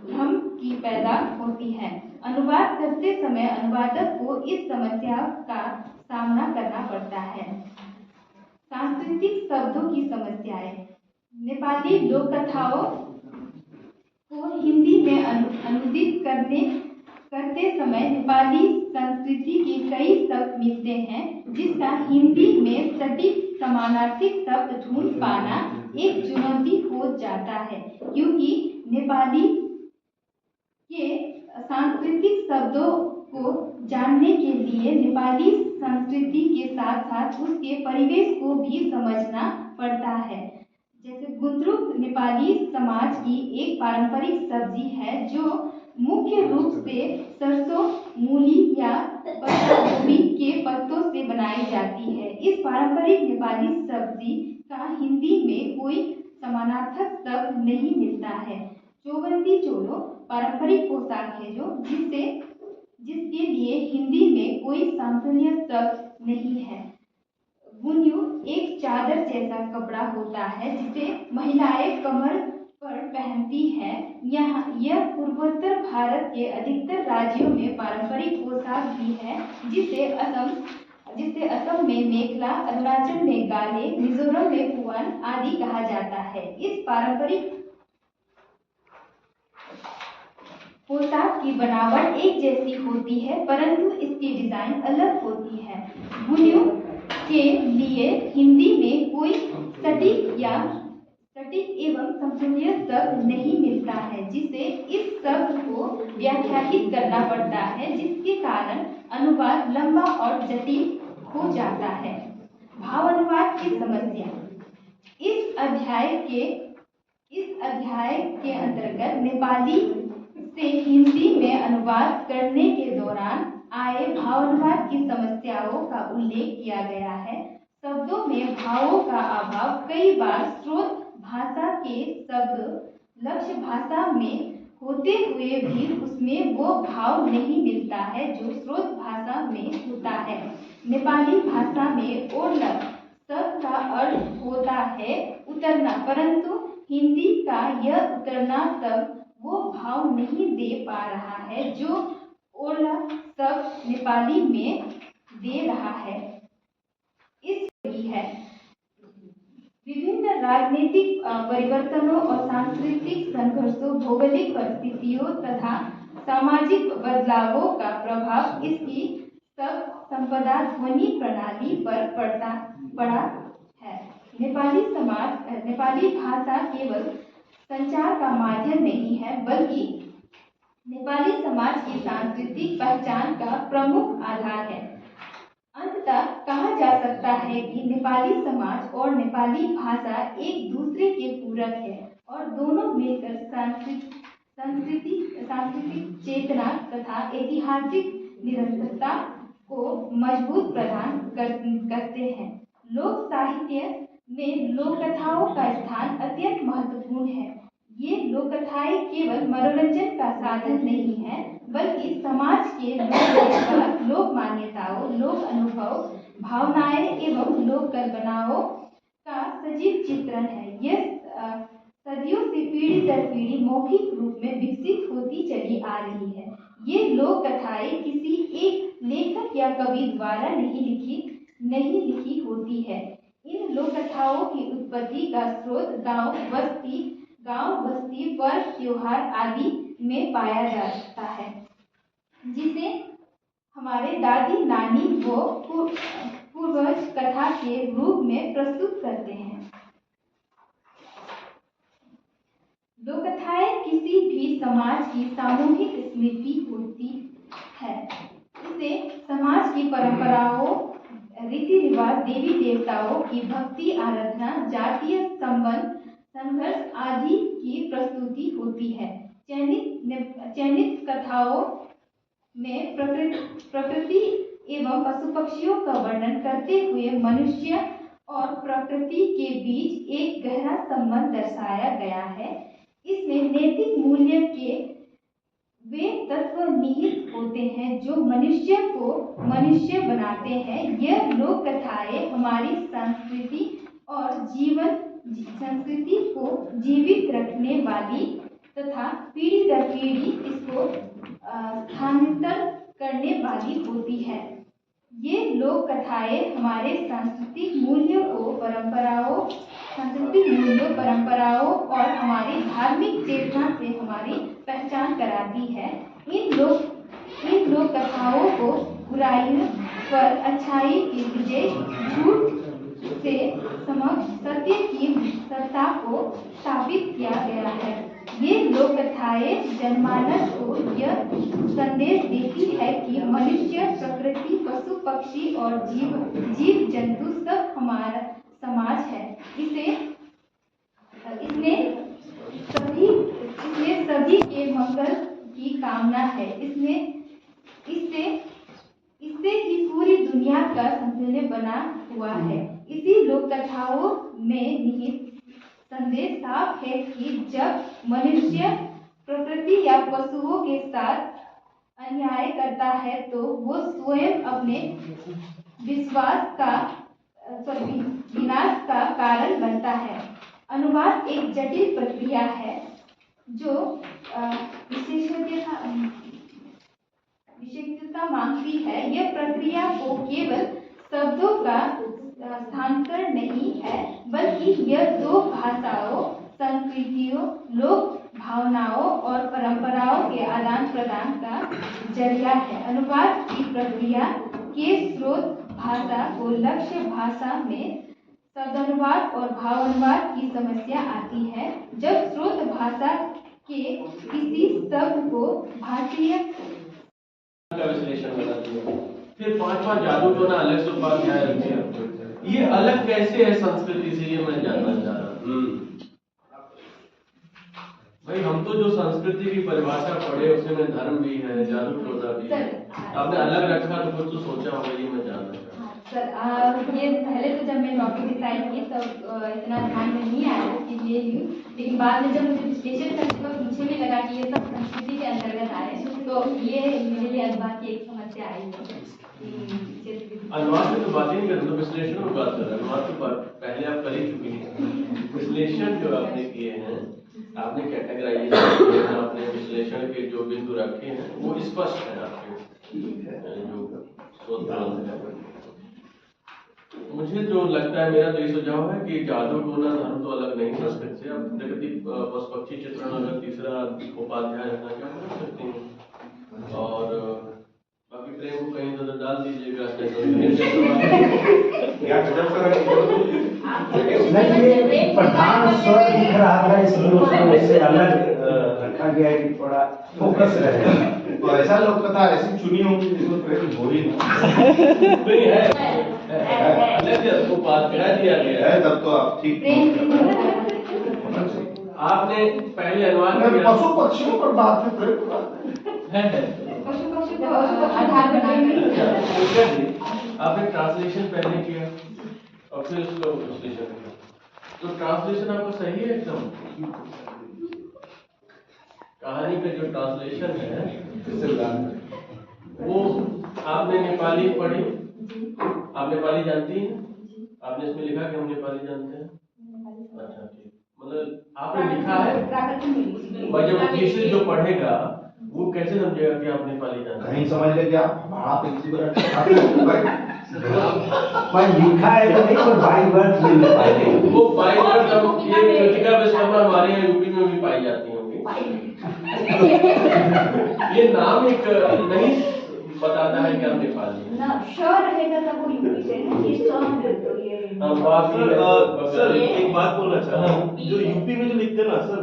भ्रम की पैदा होती है। अनुवाद करते समय अनुवादक को इस समस्या का सामना करना पड़ता है। सांस्कृतिक शब्दों की समस्याएं। नेपाली लोक कथाओं को हिंदी में अनुदित करते समय नेपाली संस्कृति के कई शब्द मिलते हैं, जिसका हिंदी में सटीक समानार्थी शब्द ढूंढ पाना एक चुनौती हो जाता है, क्योंकि नेपाली के सांस्कृतिक शब्दों को जानने के लिए नेपाली संस्कृति के साथ साथ उसके परिवेश को भी समझना पड़ता है। जैसे गुन्द्रुक नेपाली समाज की एक पारंपरिक सब्जी है जो मुख्य रूप से सरसों, मूली या पत्ता गोभी के पत्तों से बनाई जाती है। इस पारंपरिक नेपाली सब्जी का हिंदी में कोई समानार्थक शब्द नहीं मिलता है। चौबन्दी चोलो पारंपरिक पोशाक है जिसके लिए हिंदी में कोई सामान्य शब्द नहीं है। बुनियो एक चादर जैसा कपड़ा होता है जिसे महिलाएं कमर पर पहनती है। यह पूर्वोत्तर भारत के अधिकतर राज्यों में पारंपरिक पोशाक भी है, जिसे असम में मेखला, अरुणाचल में गाले, मिजोरम में पुआन आदि कहा जाता है। इस पारंपरिक पोशाक की बनावट एक जैसी होती है, परंतु इसकी डिजाइन अलग होती है। बुनियो के लिए हिंदी में कोई सटीक एवं समतुल्य शब्द नहीं मिलता है, जिसे इस शब्द को व्याख्यायित करना पड़ता है, जिसके कारण अनुवाद लंबा और जटिल हो जाता है। भावानुवाद की समस्या। इस अध्याय के अंतर्गत नेपाली से हिंदी में अनुवाद करने के दौरान आए भावानुवाद की समस्याओं का उल्लेख किया गया है। शब्दों में भावों का अभाव। कई बार स्रोत भाषा के शब्द लक्ष्य भाषा में होते हुए भी उसमें वो भाव नहीं मिलता है जो स्रोत भाषा में होता है। नेपाली भाषा में ओरलक शब्द का अर्थ होता है उतरना, परंतु हिंदी का यह उतरना शब्द वो भाव नहीं दे पा रहा है जो ओरलक शब्द नेपाली में दे रहा है। विभिन्न राजनीतिक परिवर्तनों और सांस्कृतिक संघर्षों, भौगोलिक परिस्थितियों तथा सामाजिक बदलावों का प्रभाव इसकी शब्द संपदा ध्वनि प्रणाली पर पड़ा है। नेपाली भाषा केवल संचार का माध्यम नहीं है, बल्कि नेपाली समाज की सांस्कृतिक पहचान का प्रमुख आधार है। अंततः कहा जा सकता है कि नेपाली समाज और नेपाली भाषा एक दूसरे के पूरक है और दोनों मिलकर सांस्कृतिक चेतना तथा ऐतिहासिक निरंतरता को मजबूत प्रदान करते हैं। लोक साहित्य में लोक कथाओं का स्थान अत्यंत महत्वपूर्ण है। ये लोक कथाएं केवल मनोरंजन का साधन नहीं है, बल्कि समाज के लोक मान्यताओं, लोक अनुभव, भावनाएं एवं लोक कल्पनाओं का सजीव चित्रण है। यह सदियों से पीढ़ी दर पीढ़ी मौखिक रूप में विकसित होती चली आ रही है। ये लोक कथाएं किसी एक लेखक या कवि द्वारा नहीं लिखी होती है। इन लोक कथाओं की उत्पत्ति का स्रोत गांव बस्ती पर्व त्योहार आदि में पाया जाता है, जिसे हमारे दादी नानी वो पूर्वज कथा के रूप में प्रस्तुत करते हैं। लोक कथाएं किसी भी समाज की सामूहिक स्मृति होती है। इसे समाज की परंपराओं, रीति रिवाज, देवी देवताओं की भक्ति आराधना, जातीय संघर्ष आदि की प्रस्तुति होती है। चयनित कथाओं में प्रकृति एवं पशु पक्षियों का वर्णन करते हुए मनुष्य और प्रकृति के बीच एक गहरा संबंध दर्शाया गया है। इसमें नैतिक मूल्य के वे तत्व निहित होते हैं जो मनुष्य को मनुष्य बनाते हैं। यह लोक कथाएं हमारी संस्कृति को जीवित रखने वाली तथा पीढ़ी दर पीढ़ी इसको स्थानांतरित करने वाली होती है। ये लोक कथाएं हमारे सांस्कृतिक मूल्यों, परंपराओं और हमारी धार्मिक चेतना से हमारी पहचान कराती है। इन लोक कथाओं को बुराइयों पर अच्छाई की विजय, झूठ से समक्ष सत्य की सत्ता को स्थापित किया गया है। ये लोक कथाएं जनमानस को यह संदेश देती है कि मनुष्य, प्रकृति, पशु पक्षी और जीव जंतु सब हमारा समाज है। इसमें सभी के मंगल की कामना है। इससे ही पूरी दुनिया का संतुलन बना हुआ है। इसी लोक कथाओं में निहित संदेश साफ है कि जब मनुष्य प्रकृति या पशुओं के साथ अन्याय करता है तो वो स्वयं अपने विनाश का कारण बनता है। अनुवाद एक जटिल प्रक्रिया है जो विशेषज्ञता मांगती है। यह प्रक्रिया को केवल शब्दों का स्थानांतरण नहीं है, बल्कि यह दो भाषाओं, संस्कृतियों, लोक भावनाओं और परंपराओं के आदान प्रदान का जरिया है। अनुवाद की प्रक्रिया के स्रोत भाषा को लक्ष्य भाषा में शब्दानुवाद और भावानुवाद की समस्या आती है। जब स्रोत भाषा के किसी शब्द को भाषीय का विश्लेषण करना चाहिए। फिर पांचवा जादू टोना अलग से उपाध्याय रखते हैं। ये अलग कैसे है संस्कृति से, ये मैं जानना चाह रहा हूँ। भाई हम तो जो संस्कृति की परिभाषा पढ़े उसमें धर्म भी है, जादू टोना भी है, आपने अलग रखा तो कुछ तो सोचा होगा, ये मैं जानना चाहता हूँ। सर ये पहले तो जब मैं टॉपिक डिसाइड की तो इतना ध्यान में नहीं आया कि ये लूँ, लेकिन बाद में जब मुझे विश्लेषण करने को मुझे भी लगा कि ये सब संस्कृति के अंतर्गत आए, तो ये मेरे लिए अनुवाद की एक समस्या आई है। अनुवाद में तो बात ही नहीं कर रहे, तो विश्लेषण में बात कर रहे हैं। अनुवाद तो पहले आप कर ही चुके हैं। विश्लेषण जो आपने किए हैं, आपने कैटेगराइजेशन किए हैं, आपने विश्लेषण के जो बिंदु रखे हैं वो स्पष्ट है आपके जो स्रोत। मुझे जो लगता है, मेरा तो ये सुझाव है कि जादू टोना धर्म तो अलग नहीं संस्कृत से। अब प्रकृति पशु पक्षी चित्रण अगर तीसरा उपाध्याय रखना क्या कर सकते हैं, और बाकी प्रेम को कहीं तो डाल दीजिएगा। प्रधान स्वर दिख रहा था, इसलिए उसको उससे अलग रखा गया है कि थोड़ा फोकस रहे। तो ऐसा लोग कथा ऐसी चुनी होगी जिसमें प्रेम हो ही नहीं है, उसको बात करा दिया गया है, तब तो आप ठीक आपने पहले अनुवाद पशु पक्षियों पर बात है, प्रेम है। पशु पक्षी को आधार बनाकर आपने ट्रांसलेशन पहले किया और फिर उसको विश्लेषण किया, तो ट्रांसलेशन आपका सही है एकदम। कहानी का जो ट्रांसलेशन है वो आपने नेपाली पढ़ी, आप नेपाली जानती हैं, आपने इसमें लिखा कि हम नेपाली जानते हैं। अच्छा ठीक, मतलब आपने लिखा है, भाई जब तीसरे जो पढ़ेगा वो कैसे समझेगा कि आप नेपाली जानते हैं? कहीं समझ ले क्या भाड़ा पे किसी पर लिखा है तो नहीं, पर बाई बर्थ में नहीं पाए। वो बाई बर्थ अब ये कृतिका विश्वकर्मा हमारे यहाँ यूपी में भी पाई जाती होंगी। ये नाम एक नहीं बताता है कि आप नेपाली हैं। ना श्योर रहेगा तब वो यूपी से है, ये सॉन्ग है तो ये सर एक बात बोलना चाह रहा हूँ, जो यूपी में जो लिखते हैं ना सर,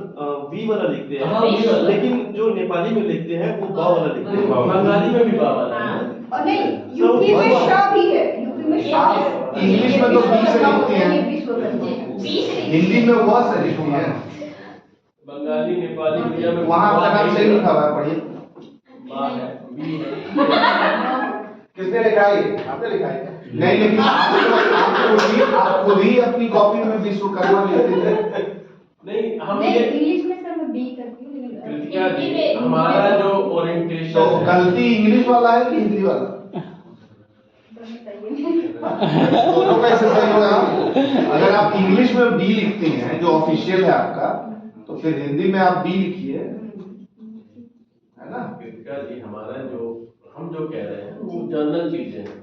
वी वाला लिखते हैं। हाँ, वी वाला। लेकिन जो नेपाली में लिखते हैं वो बा वाला लिखते हैं। बंगाली में भी बा वाला है। और नहीं, यूपी में श भी है, यूपी में श है। इंग्लिश में तो बी से लिखती हैं, हिंदी में वो से लिखती है। बंगाली नेपाली उड़िया में वहाँ का नाम सही लिखा हुआ है, पढ़िए। बा है, बी है। किसने लिखा है ये? आपने लिखा है? नहीं, लेकिन आप खुद ही अपनी कॉपी में विश्वकर्मा लिखते थे। नहीं हम नहीं, ये इंग्लिश में सर मैं बी करती हूँ, लेकिन कृतिका जी हमारा जो ओरिएंटेशन तो गलती इंग्लिश वाला है कि हिंदी वाला? दोनों कैसे सही होगा? अगर आप इंग्लिश में बी लिखते हैं जो ऑफिशियल है आपका, तो फिर हिंदी में आप बी लिखिए, है ना? कृतिका जी हमारा जो हम जो कह रहे हैं वो जनरल चीजें हैं।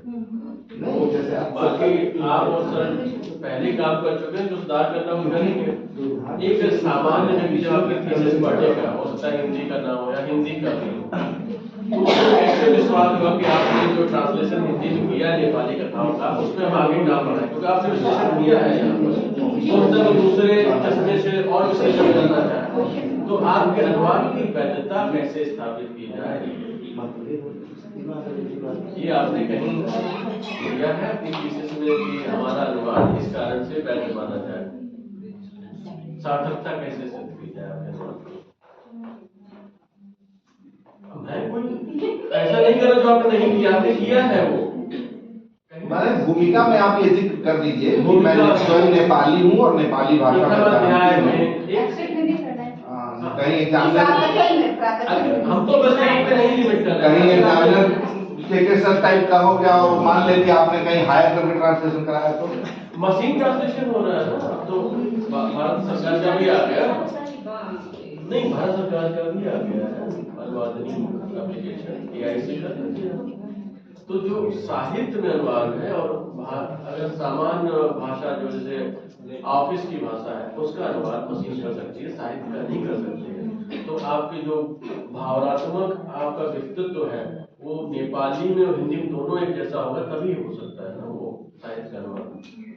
नहीं, जैसे आप बाकी आप और सर पहले काम कर चुके हैं, जो सुधार करना वो करेंगे। एक सामान्य व्यक्ति जब आपके थीसिस पढ़ेगा, हो सकता है हिंदी का ना हो या हिंदी का भी हो, तो उसको कैसे विश्वास होगा कि आपने जो ट्रांसलेशन हिंदी में किया नेपाली कथाओं का, उसमें हम आगे काम बढ़ाएं, क्योंकि आपने विश्लेषण किया है यहाँ पर। हो सकता है दूसरे चश्मे से और विश्लेषण करना चाहे, तो आपके अनुवाद की वैधता कैसे स्थापित की जाए, ये आपने कहीं किया है अपनी थीसिस में कि हमारा अनुवाद इस कारण से वैध माना जाए, सार्थकता कैसे सिद्ध की जाए आपके अनुवाद को? मैं कोई ऐसा नहीं कर रहा जो आपने नहीं किया, आपने किया है वो। मैंने भूमिका में आप ये जिक्र कर दीजिए कि मैं स्वयं नेपाली हूँ और नेपाली भाषा में अध्याय में एक्सेप्ट में भी करना है। कहीं एग्जामिनर हम तो बस यहीं पे नहीं लिमिट कर रहे कहीं हैं। एग्जामिनर टेकेसर टाइप का हो गया और मान ले कि आपने कहीं हायर करके ट्रांसलेशन कराया तो मशीन ट्रांसलेशन हो रहा है ना, तो भारत सरकार का भी आ गया। नहीं, भारत सरकार का भी आ गया है अनुवादनी एप्लीकेशन, AI से कर लेते हैं। तो जो साहित्य में अनुवाद है और अगर सामान्य भाषा जो जैसे ऑफिस की भाषा है उसका अनुवाद मशीन कर सकती है, साहित्य का नहीं कर सकती है। तो आपके जो भावनात्मक आपका व्यक्तित्व है वो नेपाली में और हिंदी में दोनों एक जैसा होगा तभी हो सकता है ना वो साहित्य का अनुवाद।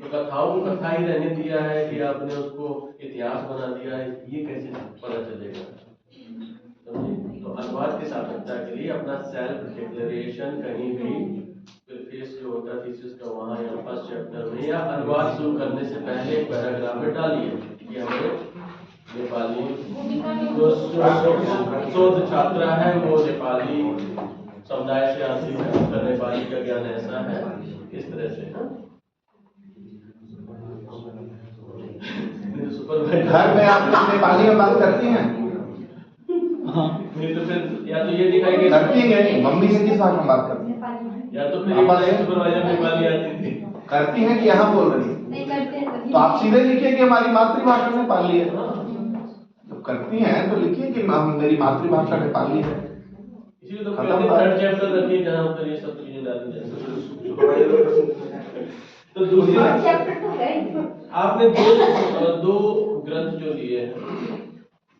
तो कथाओं को कथा ही रहने दिया है कि आपने उसको इतिहास बना दिया है, ये कैसे पता चलेगा? तो अनुवाद की सार्थकता के लिए अपना सेल्फ डिक्लेरेशन कहीं भी प्रीफेस जो होता है थीसिस का वहाँ या फर्स्ट चैप्टर में या अनुवाद शुरू करने से पहले एक पैराग्राफ में डालिए कि हमें नेपाली जो शोध छात्रा है वो नेपाली समुदाय से आती है, उसका नेपाली का ज्ञान ऐसा है, इस तरह से ना। घर में आप लोग नेपाली में बात करती हैं? नहीं तो फिर या तो ये दिखाई कि करती हैं, मम्मी से किस भाषा में बात करती हैं? या तो फिर सुपरवाइजर नेपाली आती थी। करती हैं कि यहाँ बोल रही हैं? नहीं करते हैं सभी। तो आप सीधे लिखिए कि हमारी मातृभाषा नेपाली है। जब करती हैं तो लिखिए कि मेरी मातृभाषा नेपाली है। इसीलिए तो कहते हैं थर्ड चैप्टर रखिए जहाँ पर ये सब चीजें डाली जाए। तो दूसरी चैप्टर तो है ही। आपने दो ग्रंथ जो लिए हैं,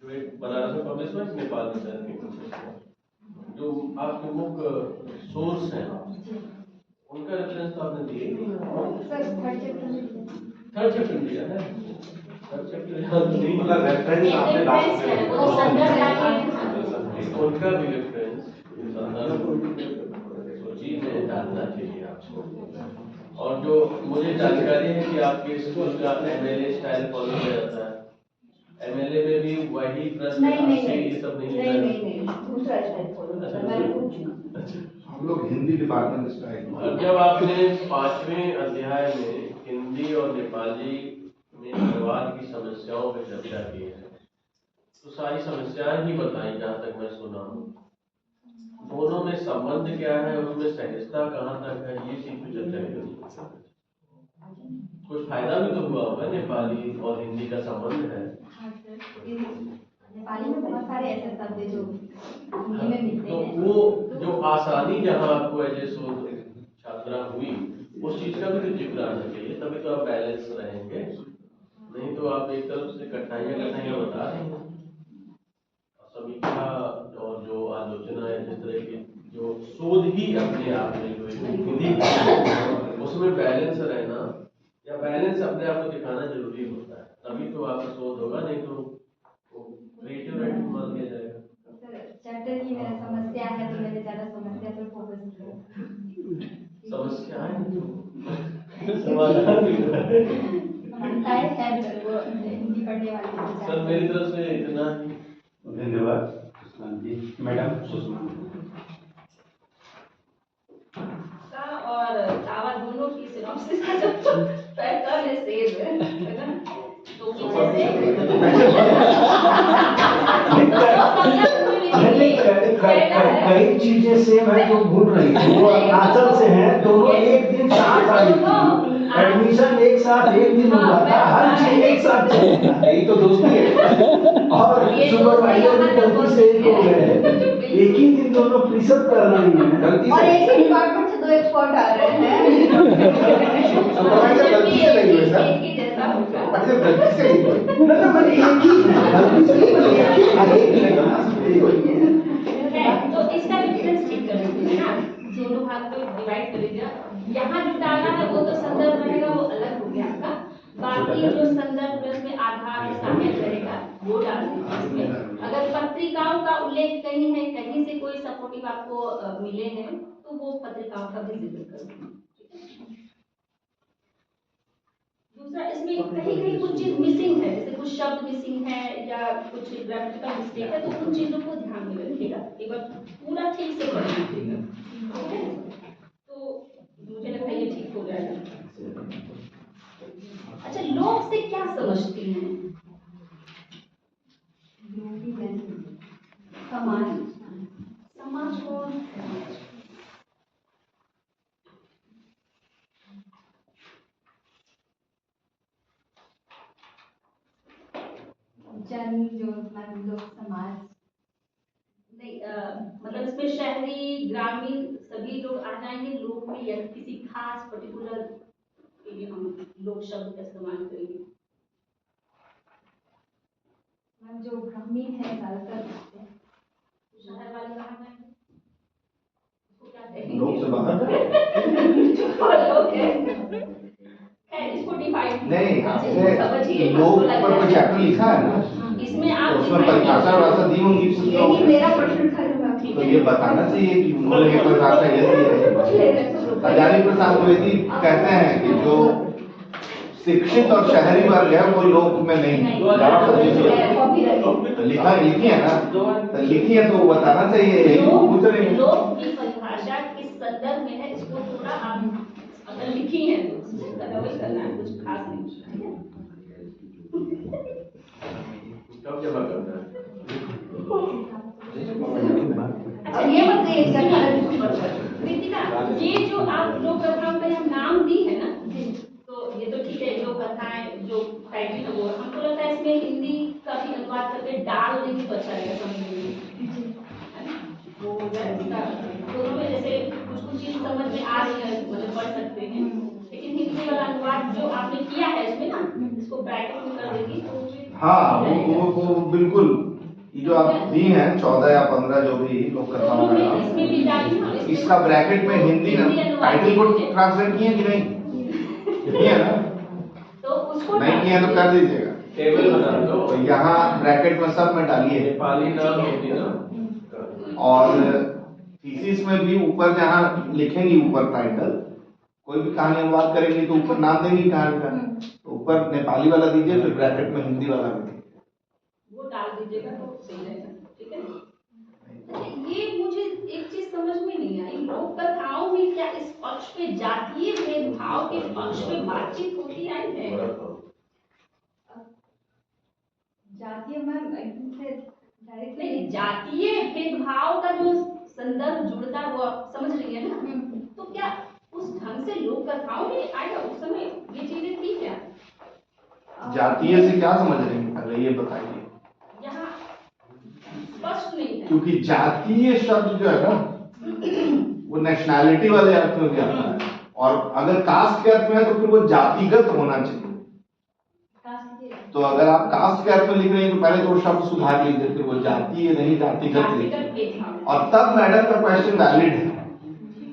जो एक बनारस में पब्लिश हुआ, एक नेपाल में शायद के पब्लिश हुआ, जो आपके मुख्य सोर्स हैं उनका रेफरेंस तो आपने दिए ही नहीं। सर थर्ड चैप्टर दिया है, थर्ड चैप्टर याद नहीं, मतलब रेफरेंस आपने लास्ट में वो संदर्भ उनका भी रेफरेंस सूची में डालना चाहिए आपको। और जो मुझे जानकारी है कि आपके स्कूल का MLA स्टाइल फॉलो किया जाता है, MLA में भी वही प्रश्न ये सब नहीं दूसरा स्टाइल फॉलो करता है, मैं पूछ चुका। हम लोग हिंदी डिपार्टमेंट स्टाइल। और जब आपने 5वें अध्याय में हिंदी और नेपाली में अनुवाद की समस्याओं पर चर्चा की है, तो सारी समस्याएं ही बताई जहाँ तक मैं सुना हूँ। दोनों में संबंध क्या है, उसमें सहजता कहाँ तक है, ये चीज पे चर्चा की। कुछ फायदा भी तो हुआ होगा, नेपाली और हिंदी का संबंध है। नेपाली में बहुत सारे ऐसे शब्द हैं जो हिंदी में मिलते तो हैं। वो जो आसानी जहाँ आपको एज ए शोध छात्रा हुई, उस चीज का भी तो जिक्र आना चाहिए, तभी तो आप बैलेंस रहेंगे। नहीं तो आप एक तरफ से कठिनाइयाँ बता रहे हैं, समीक्षा और जो आलोचना है, जिस तरह की जो शोध ही अपने आप में जो हिंदी उसमें बैलेंस रहना या बैलेंस अपने आप को दिखाना जरूरी होता है, तभी तो आपका शोध होगा, नहीं तो क्रिएटिव राइटिंग मान लिया जाएगा। चैप्टर की मेरा समस्या है तो मैंने ज्यादा समस्या पर फोकस किया। समस्याएं समाधान वो हिंदी पढ़ने वाले सर मेरी तरफ से इतना ही। धन्यवाद सुषमा जी। मैडम सुषमा और दावा दोनों की सिनॉप्सिस का जब पैटर्न है सेम है ना, तो कई चीजें सेम है जो भूल रही है, वो अरुणाचल से है, दोनों एक दिन साथ आई थी, एडमिशन एक साथ एक दिन हुआ था, हर चीज एक साथ चलेगा, यही तो दोस्ती है। और सुपरवाइजर भी गलती से एक हो गए, एक ही दिन दोनों प्रिसर्व कर रही है गलती और से। एक ही डिपार्टमेंट से 2 एक्सपर्ट आ रहे हैं। सुपरवाइजर गलती से नहीं हुए सर, एक ही जैसा होगा। अच्छा गलती से नहीं हुए। मतलब मैंने एक ही गलती से नहीं, मैंने एक ही अरे एक ही है, तो इसका डिफरेंस ठीक कर दीजिए ना, दोनों भाग को डिवाइड कर दीजिए। यहाँ जो डाला है वो तो संदर्भ रहेगा, वो अलग हो गया आपका। बाकी जो संदर्भ ग्रंथ में आधार सहायक रहेगा वो डाल दीजिए इसमें। अगर पत्रिकाओं का उल्लेख कहीं है, कहीं से कोई सपोर्टिव आपको मिले हैं, तो वो पत्रिकाओं का भी जिक्र कर दीजिए। दूसरा, इसमें कहीं कहीं कुछ चीज मिसिंग है, जैसे कुछ शब्द मिसिंग है या कुछ ग्रामेटिकल मिस्टेक है, तो उन चीजों को ध्यान में रखिएगा, एक बार पूरा ठीक से पढ़ लीजिएगा, ठीक है? तो मुझे लगता है ये ठीक हो जाएगा। अच्छा, लोग से क्या समझती हैं? जन जो लोग समाज नहीं मतलब इसमें शहरी ग्रामीण सभी लोग आ जाएंगे, लोग में या किसी खास पर्टिकुलर के लिए हम लोग शब्द का इस्तेमाल करेंगे। जो ग्रामीण है ज्यादातर शहर वाले कहाँ जाएंगे, उसको क्या कहेंगे? लोग से बाहर जो लोग हैं, खैर इसको डिफाइन नहीं, समझिए, आपने लोग पर कोई चैप्टर लिखा है ना, इसमें तो आप उसमें परिभाषा वैसा दी होंगी यही मेरा प्रश्न था जो मैं ठीक तो है। ये बताना चाहिए कि उन्होंने ये परिभाषा ये दी है। हजारी प्रसाद द्विवेदी कहते हैं कि जो शिक्षित और शहरी वर्ग है वो लोक में नहीं लिखी है ना, तो लिखी है तो वो बताना चाहिए, यही पूछ रहे हैं। लोक की परिभाषा किस संदर्भ में है, इसको थोड़ा आप अगर लिखी है तो वही करना है, कुछ खास नहीं, ठीक है? कब जमा करना है? अच्छा ये बताइए क्या कृतिका, ये जो आप लोक कथाओं का यहाँ नाम दी है ना, तो ये तो ठीक है, लोक कथाएं जो टाइटल है वो हमको लगता है इसमें हिंदी का भी अनुवाद करके डाल देंगे तो अच्छा रहेगा समझने में, है ना? वो इसका दोनों में जैसे कुछ चीज समझ में आ रही है, मतलब पढ़ सकते हैं, लेकिन हिंदी वाला अनुवाद जो आपने किया है इसमें ना, इसको ब्रैकेट में कर देंगे तो फिर हाँ वो बिल्कुल, ये जो आप दी हैं 14 या 15 जो भी लोक कथाओं दोनों का में नाम, इसमें भी डालिए ना, इसका ब्रैकेट में हिंदी टाइटल को ट्रांसलेट किए कि नहीं? किए ना? तो उसको नहीं किए तो कर दीजिएगा। टेबल बना दो, तो यहाँ ब्रैकेट में सब में डालिए, नेपाली नाम हिंदी नाम। और थीसिस में भी ऊपर जहाँ लिखेंगी ऊपर टाइटल, कोई भी कहानी अनुवाद करेंगी तो ऊपर नाम देंगी कहानी का, तो ऊपर नेपाली वाला दीजिए, फिर ब्रैकेट में हिंदी वाला भी दीजिए। वो डाल दीजिएगा तो सही रहेगा, ठीक है? अच्छा, ये मुझे एक चीज समझ में नहीं आई, लोक कथाओं में क्या इस पक्ष पे जातीय भेदभाव के पक्ष पे बातचीत होती आई है? जातीय मैम एकदम से डायरेक्ट नहीं, जातीय भेदभाव का जो संदर्भ जुड़ता है वो आप समझ रही है ना, तो क्या उस ढंग से लोक कथाओं में आएगा, उस समय ये चीजें थी क्या? जातीय से क्या समझ रहे हैं, पहले ये बताइए। यहाँ स्पष्ट नहीं है। क्योंकि जातीय शब्द जो है ना वो नेशनैलिटी वाले अर्थ में भी आता है, और अगर कास्ट के अर्थ में है तो फिर वो जातिगत होना चाहिए। तो अगर आप कास्ट के अर्थ में लिख रहे हैं तो पहले तो शब्द सुधार लीजिए, फिर वो जातीय नहीं जातिगत लिखिए, और तब मैडम का क्वेश्चन वैलिड है।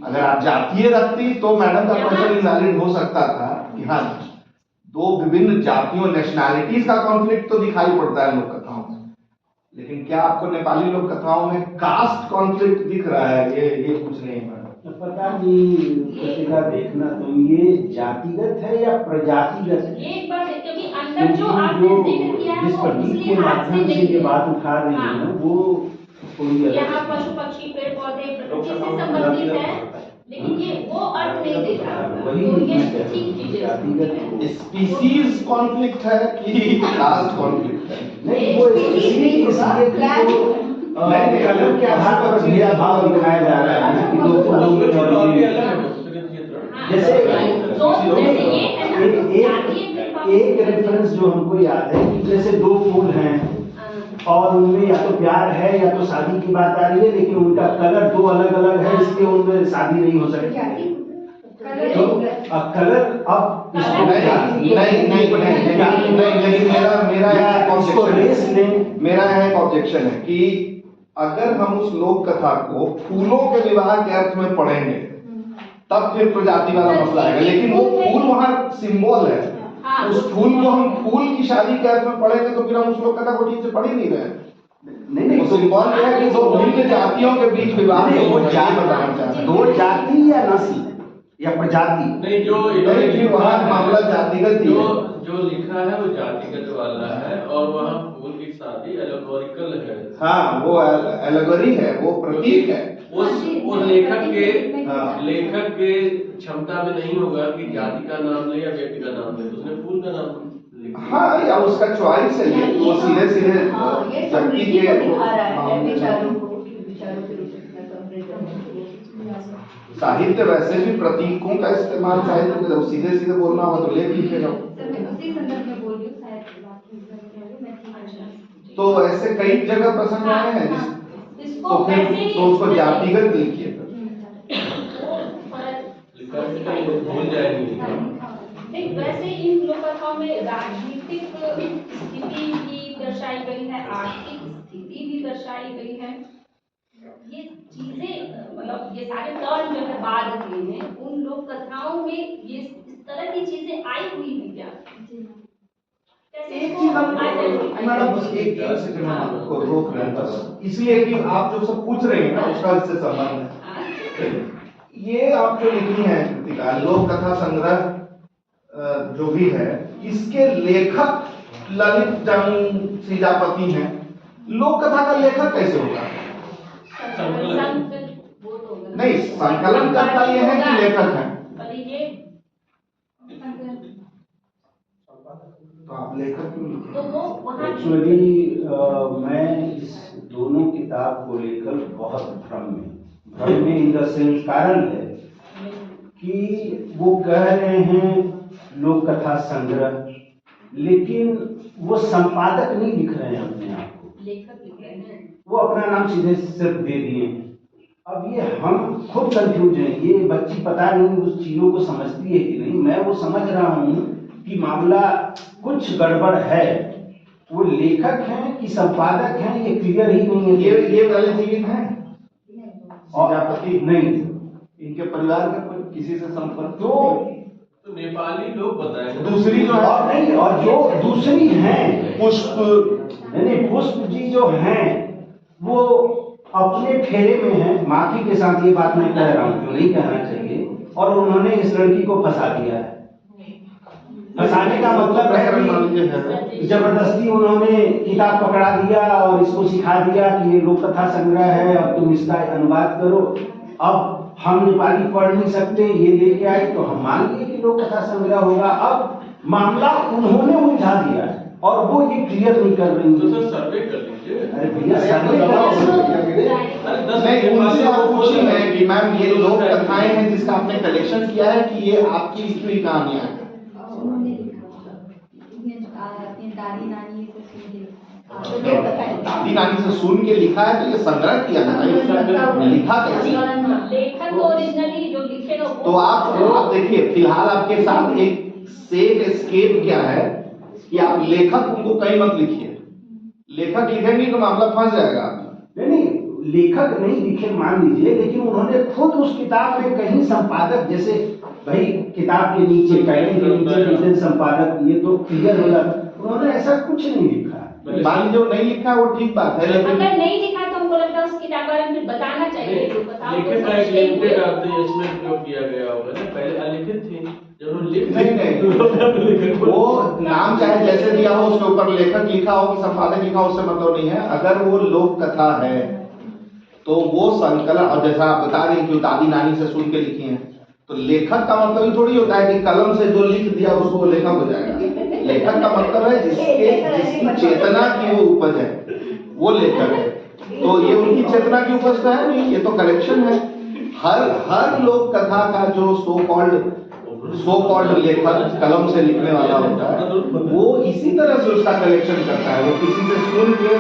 अगर आप जातीय रखती तो मैडम का क्वेश्चन इनवैलिड हो सकता था कि हाँ दो विभिन्न जातियों नेशनैलिटीज का कॉन्फ्लिक्ट तो दिखाई पड़ता है लोक कथाओं में, लेकिन क्या आपको नेपाली लोक कथाओं में कास्ट कॉन्फ्लिक्ट दिख रहा है? ये कुछ नहीं है। पता नहीं पत्रिका देखना, तुम ये जातिगत है या प्रजातिगत है? एक बार क्योंकि अंदर जो आपने जिक्र किया है जिस वो प्रतीक उसके के हाथ से माध्यम से नहीं ये है। बात उठा रही है ना, वो थोड़ी अलग यहाँ पशु पक्षी पेड़ पौधे प्रकृति से संबंधित है, लेकिन ये वो अर्थ नहीं दे रहा, वही तो ये है, ठीक कीजिए। जातिगत स्पीसीज कॉन्फ्लिक्ट है कि कास्ट कॉन्फ्लिक्ट है? नहीं, वो नहीं अलग के आधार पर भेदभाव दिखाया जा रहा है ना कि लोग जैसे एक रेफरेंस जो हमको याद है कि जैसे दो फूल हैं और उनमें या तो प्यार है या तो शादी की बात आ रही है, लेकिन उनका कलर दो अलग अलग है, इसलिए उनमें शादी नहीं हो सकती। तो कलर अब मेरा एक ऑब्जेक्शन है कि अगर हम उस लोक कथा को फूलों के विवाह के अर्थ में पढ़ेंगे तब फिर प्रजाति वाला मसला आएगा, लेकिन वो फूल वहाँ सिंबल है, उस फूल को हम फूल की शादी के अर्थ में पढ़ेंगे तो फिर हम उस लोक कथा को ठीक से पढ़ ही नहीं रहे। नहीं वो सिंबल क्या है कि दो भिन्न जातियों के बीच विवाह दो जाति या नस्ल या प्रजाति नहीं, जो वहाँ मामला जातिगत ही है। जो लिखा है वो जातिगत वाला है, और वहाँ फूल की शादी एलोगोरिकल है। हाँ वो एलेगोरी है, वो प्रतीक है। वो लेखक के क्षमता में नहीं होगा कि जाति का नाम ले या व्यक्ति का नाम ले, उसने फूल का नाम लिखा। हाँ या उसका चॉइस है, ये वो सीधे सीधे व्यक्ति के साहित्य वैसे भी प्रतीकों का इस्तेमाल साहित्य में सीधे सीधे बोलना होगा तो लेख लिखेगा। उसी संदर्भ में बोल रही हूँ, शायद बात मैं ठीक है। तो ऐसे कई जगह प्रसंग आए हैं इसको तो फिर ऐसे ही तो उसको जातिगत लिखिए फिर। भूल जाएंगे। नहीं, वैसे इन लोक कथाओं में राजनीतिक स्थिति भी दर्शाई गई है, आर्थिक स्थिति भी दर्शाई गई है। ये चीजें मतलब ये सारे टर्न जो है बाद के हैं, उन लोक कथाओं में ये इस तरह की चीजें आई हुई है क्या? कैसे एक इसको चीज हम identify मैडम बस करेंगे? एक सेकंड हम आपको रोक रहे हैं बस इसलिए कि आप जो सब पूछ रहे हैं ना उसका इससे संबंध है। ये आप जो लिखी है कृतिका लोक कथा संग्रह जो भी है इसके लेखक ललित जंग सीजापति हैं। लोक कथा का लेखक कैसे होगा? वो तो होगा। नहीं संकलन करता ये है कि लेखक है? पर ये तो आप लेखक क्यों लिखे? तो वो वहाँ एक्चुअली मैं इस दोनों किताब को लेकर बहुत भ्रम में इन द सेंस कारण है कि वो कह रहे हैं लोक कथा संग्रह लेकिन वो संपादक नहीं लिख रहे हैं अपने आप को, लेखक लिख रहे हैं। वो अपना नाम सीधे सिर्फ दे दिए। अब ये हम खुद कंफ्यूज हैं, ये बच्ची पता नहीं उस चीजों को समझती है कि नहीं। मैं वो समझ रहा हूँ कि मामला कुछ गड़बड़ है, वो लेखक हैं कि संपादक हैं ये क्लियर ही नहीं है। ये वाले जीवित हैं सीजापति नहीं, इनके परिवार का कोई किसी से संपर्क तो नेपाली लोग बताएंगे। दूसरी जो और नहीं, और जो दूसरी हैं पुष्प नहीं पुष्प जी जो हैं वो अपने फेरे में हैं। माफी के साथ ये बात मैं कह रहा हूँ जो नहीं कहना चाहिए, और उन्होंने इस लड़की को फंसा दिया है। फंसाने का मतलब है कि जबरदस्ती उन्होंने किताब पकड़ा दिया और इसको सिखा दिया कि ये लोक कथा संग्रह है, अब तुम इसका अनुवाद करो। अब हम नेपाली पढ़ नहीं सकते, ये लेके आए तो हम मान लिए कि लोक कथा संग्रह होगा। अब मामला उन्होंने उलझा दिया है और वो ये क्लियर नहीं कर रही। तो सर सर्वे कर लीजिए। अरे भैया सर्वे कराओ। नहीं उनसे आप पूछी है कि मैम ये लोक कथाएं हैं जिसका आपने कलेक्शन किया है कि ये आपकी लिखी हुई कहानियां हैं? उन्होंने लिखा अपने दादी नानी से सुन के लिखा। दादी नानी से सुन के लिखा है तो ये संग्रह किया है ना, लिखा कैसे? लेखक तो ओरिजिनली जो लिखेगा वो तो आप देखिए फिलहाल आपके साथ एक सेफ एस्केप क्या है कि आप लेखक उनको कहीं मत लिखिए। लेखक लिखेंगे तो मामला फंस जाएगा। नहीं लेखक नहीं लिखे मान लीजिए, लेकिन उन्होंने खुद उस किताब में कहीं संपादक, जैसे भाई किताब के नीचे टाइटल के नीचे लिखे संपादक, ये तो क्लियर हो जाता। उन्होंने ऐसा कुछ नहीं लिखा। मान लीजिए वो नहीं लिखा वो ठीक बात है, लेकिन अगर नहीं लिखा तो हमको लगता है उस किताब के बारे में बताना चाहिए। जो बताओ लिखित का एक लिमिटेड अर्थ है इसमें प्रयोग किया गया होगा ना, पहले अलिखित थी जब लिख नहीं वो नाम चाहे जैसे दिया हो उसके ऊपर लेखक लिखा हो कि संपादक लिखा हो उससे मतलब नहीं है। अगर वो लोक कथा है तो वो संकलन, और जैसा आप बता रहे हैं कि दादी नानी से सुन के लिखी है, तो लेखक का मतलब ये थोड़ी होता है कि कलम से जो लिख दिया उसको लेखक हो जाएगा। लेखक का मतलब है जिसकी चेतना की वो उपज है वो लेखक है। तो ये उनकी चेतना की उपज तो है नहीं, ये तो कलेक्शन है। हर लोक कथा का जो सो कॉल्ड लेखक कलम से लिखने वाला होता है वो इसी तरह से उसका कलेक्शन करता है, वो किसी से सुन के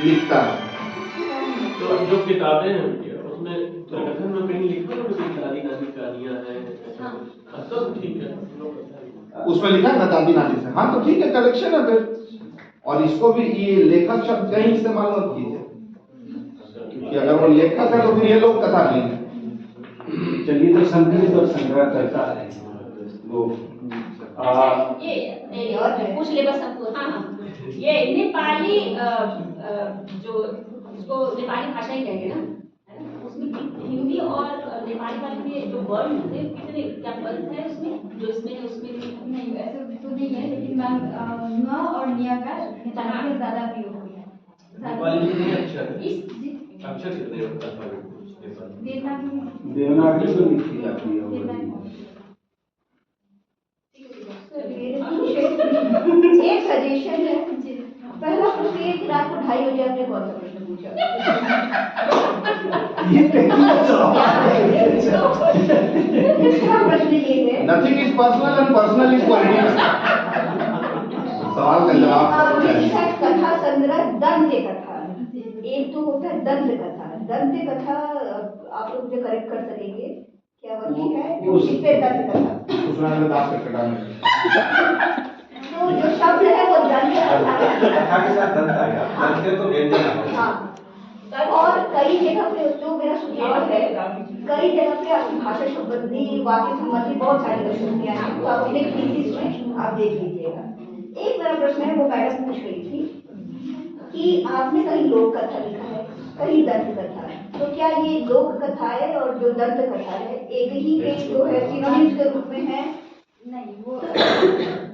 लिखता है। तो जो किताबें हैं उसमें कथन में कहीं लिखा है कि दादी नानी कहानियां हैं, तो ठीक है उसमें लिखा है ना दादी नानी से, हाँ तो ठीक है कलेक्शन है फिर। और इसको भी ये लेखक शब्द कहीं इस्तेमाल मत कीजिए, क्योंकि अगर वो लेखक है तो फिर ये लोक कथा नहीं है। चलिए तो संकलित और संग्रह करता है वो ये पूछ ले बस हमको। हाँ ये नेपाली जो उसको नेपाली भाषा ही कहेंगे ना, उसमें हिंदी और नेपाली वाले में जो वर्ड होते हैं कितने क्या फर्क है उसमें, जो इसमें है उसमें नहीं ऐसा तो नहीं है, लेकिन मैम न और निया का नेपाली में ज्यादा प्रयोग हुआ है। नेपाली में नहीं अच्छा है। जी अक्षर कितने होता है नेपाली? देवनागरी में लिखी जाती है। एक सजेशन है, पहला प्रश्न ये कि रात को 2:30 बजे आपने कौन सा प्रश्न पूछा? ये टेक्निकल सवाल है। दूसरा प्रश्न ये है, nothing is personal and personal is political. सवाल का जवाब आपने लिखा है कथा संग्रह दंत्य कथा, एक तो होता है दंत कथा। दंत कथा आप लोग मुझे करेक्ट कर सकेंगे क्या वो ठीक है? इससे दंत कथा उसमें हमें दांत कटाने तो जो शब्द है वो दंत कथा है। कथा के साथ दंत आ गया, दंत के तो व्यंजन आ गया। हाँ, और कई जगह पे जो मेरा सुझाव है, कई जगह पे आपकी भाषा संबंधी वाक्य संबंधी बहुत सारी गतिविधियां हैं, तो आप अपने थीसिस में आप देख लीजिएगा। एक मेरा प्रश्न है, वो मैडम पूछ रही थी कि आपने कहीं लोक कथा लिखा है, कहीं दंत कथा है, तो क्या ये लोक कथा है और जो दंत कथा है एक ही के जो है सिनोनिम्स के रूप में है? नहीं, वो दंत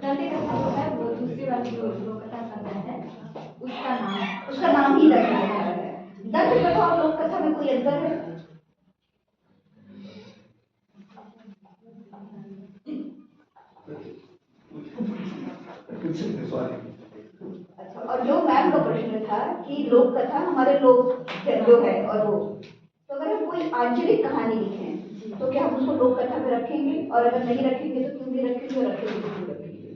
कथा होता है, वो दूसरी वाली जो लोक कथा संग्रह है उसका नाम ही दंत कथा है। दंत कथा और लोक कथा में कोई अंतर है? अच्छा, और जो मैम का प्रश्न था कि लोक कथा हमारे लोग जो है और वो, तो अगर हम कोई आंचलिक कहानी लिखें तो क्या हम उसको लोक कथा में रखेंगे, और अगर नहीं रखेंगे तो क्यों नहीं रखेंगे, और रखेंगे तो क्यों रखेंगे?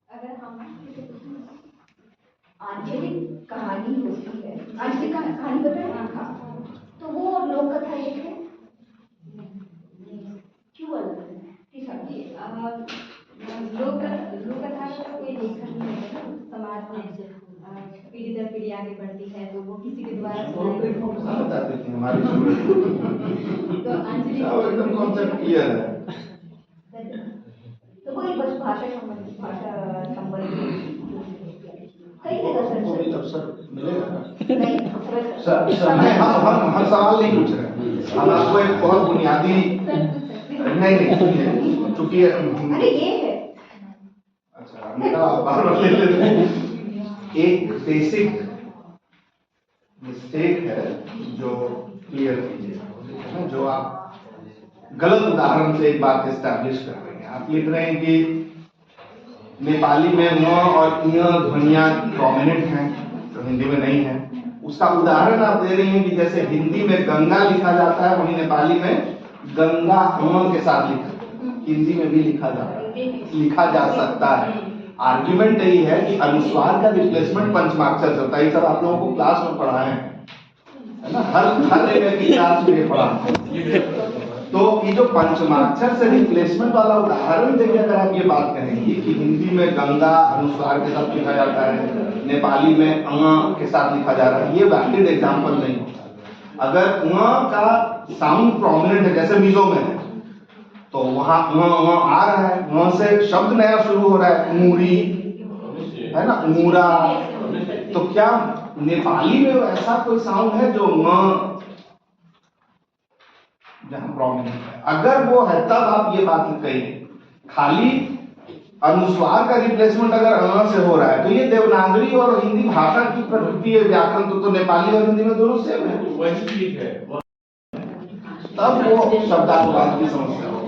अगर हम आंचलिक कहानी होती है, आंचलिक कहानी पता है? हाँ, तो वो लोक कथा एक है, क्यों अलग है? किस हद तक? लोक कथा का कोई लेखन नहीं है, समाज में पीढ़ी दर पीढ़ी आगे बढ़ती है, तो वो किसी के द्वारा सुनाई बताते थे हमारी तो आंचलिक एकदम कॉन्सेप्ट क्लियर है। तो कोई बस भाषा संबंधी कई जगह सर अवसर मिलेगा ना? नहीं नहीं, हम सवाल नहीं पूछ रहे, हम आपको एक बहुत बुनियादी नहीं चूंकि अरे ये है। अच्छा मेरा बार बार ले लेते हैं। एक बेसिक मिस्टेक है जो क्लियर कीजिए, जो आप गलत उदाहरण से एक बात एस्टैब्लिश कर रहे हैं। आप लिख रहे हैं कि नेपाली में म और य ध्वनियां प्रोमिनेंट हैं जो हिंदी में नहीं है। उसका उदाहरण आप दे रही हैं कि जैसे हिंदी में गंगा लिखा जाता है, वहीं नेपाली में गंगा म के साथ हिंदी में भी लिखा जा सकता है। आर्ग्यूमेंट यही है कि अनुस्वार का रिप्लेसमेंट पंचमाक्षर से होता है। ये सब आप लोगों को क्लास में पढ़ाए है ना, हर जगह की क्लास में पढ़ा। तो ये जो पंचमाक्षर से रिप्लेसमेंट वाला उदाहरण देखिए, अगर आप ये बात करेंगी कि हिंदी में गंगा अनुस्वार के साथ लिखा जाता है, नेपाली में अ के साथ लिखा जा रहा है, ये वैलिड एग्जांपल नहीं होता। अगर अ का साउंड प्रोमिनेंट है, जैसे मिजो में है, तो वहां आ रहा है, वहां से शब्द नया शुरू हो रहा है, मूरी है ना, मूरा। तो क्या नेपाली में ऐसा कोई साउंड है जो जहां प्रोमिनेंट है? अगर वो है तब आप ये बात कहिए। खाली अनुस्वार का रिप्लेसमेंट अगर अ से हो रहा है, तो ये देवनागरी और हिंदी भाषा की प्रकृति है, व्याकरण तो नेपाली और हिंदी में दोनों सेम है, वही ठीक है। तब वो शब्दानुवाद की समस्या हो।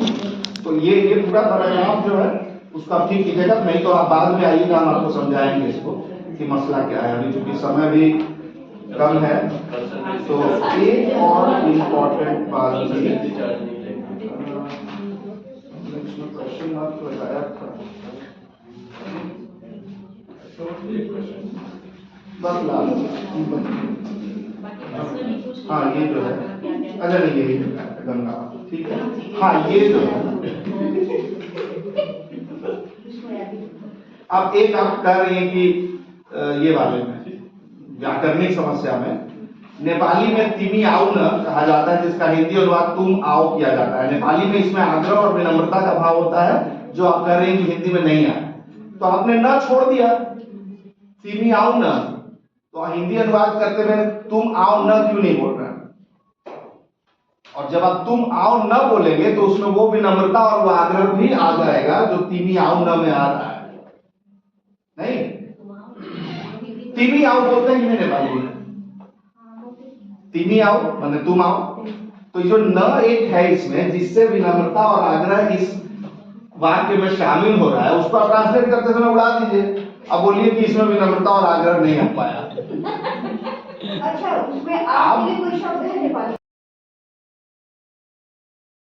तो ये पूरा पैराग्राफ जो है उसका ठीक कीजिएगा, नहीं तो आप बाद में आइएगा, हम आपको समझाएंगे इसको कि मसला क्या है। अभी चूंकि समय भी कम है, तो एक और इम्पोर्टेंट बात क्वेश्चन मार्क लगाया था, बस हाँ ये जो है, अच्छा नहीं यही गंगा, ठीक है। हाँ ये जो है, अब एक आप कह रही हैं कि ये वाले में व्याकरणिक समस्या में नेपाली में तिमी आओ न कहा जाता है, जिसका हिंदी अनुवाद तुम आओ किया जाता है। नेपाली में इसमें आग्रह और विनम्रता का भाव होता है, जो आप कह रहे हैं कि हिंदी में नहीं है। तो आपने न छोड़ दिया, तिमी आओ न, तो हिंदी अनुवाद करते हुए तुम आओ न क्यों नहीं बोल रहे हैं? और जब आप तुम आओ न बोलेंगे तो उसमें वो विनम्रता और वो आग्रह भी आ जाएगा जो तिमी आओ न में आ रहा है। नहीं, तिमी आओ बोलते हैं कि नहीं नेपाली में? तिमी आओ माने तुम आओ। तो जो न एक है इसमें, जिससे विनम्रता और आग्रह इस वाक्य में शामिल हो रहा है, उसको आप ट्रांसलेट करते समय उड़ा दीजिए। अब बोलिए कि इसमें विनम्रता और आग्रह नहीं हो पाया। अच्छा, उसमें आपके लिए कोई शब्द है नेपाली?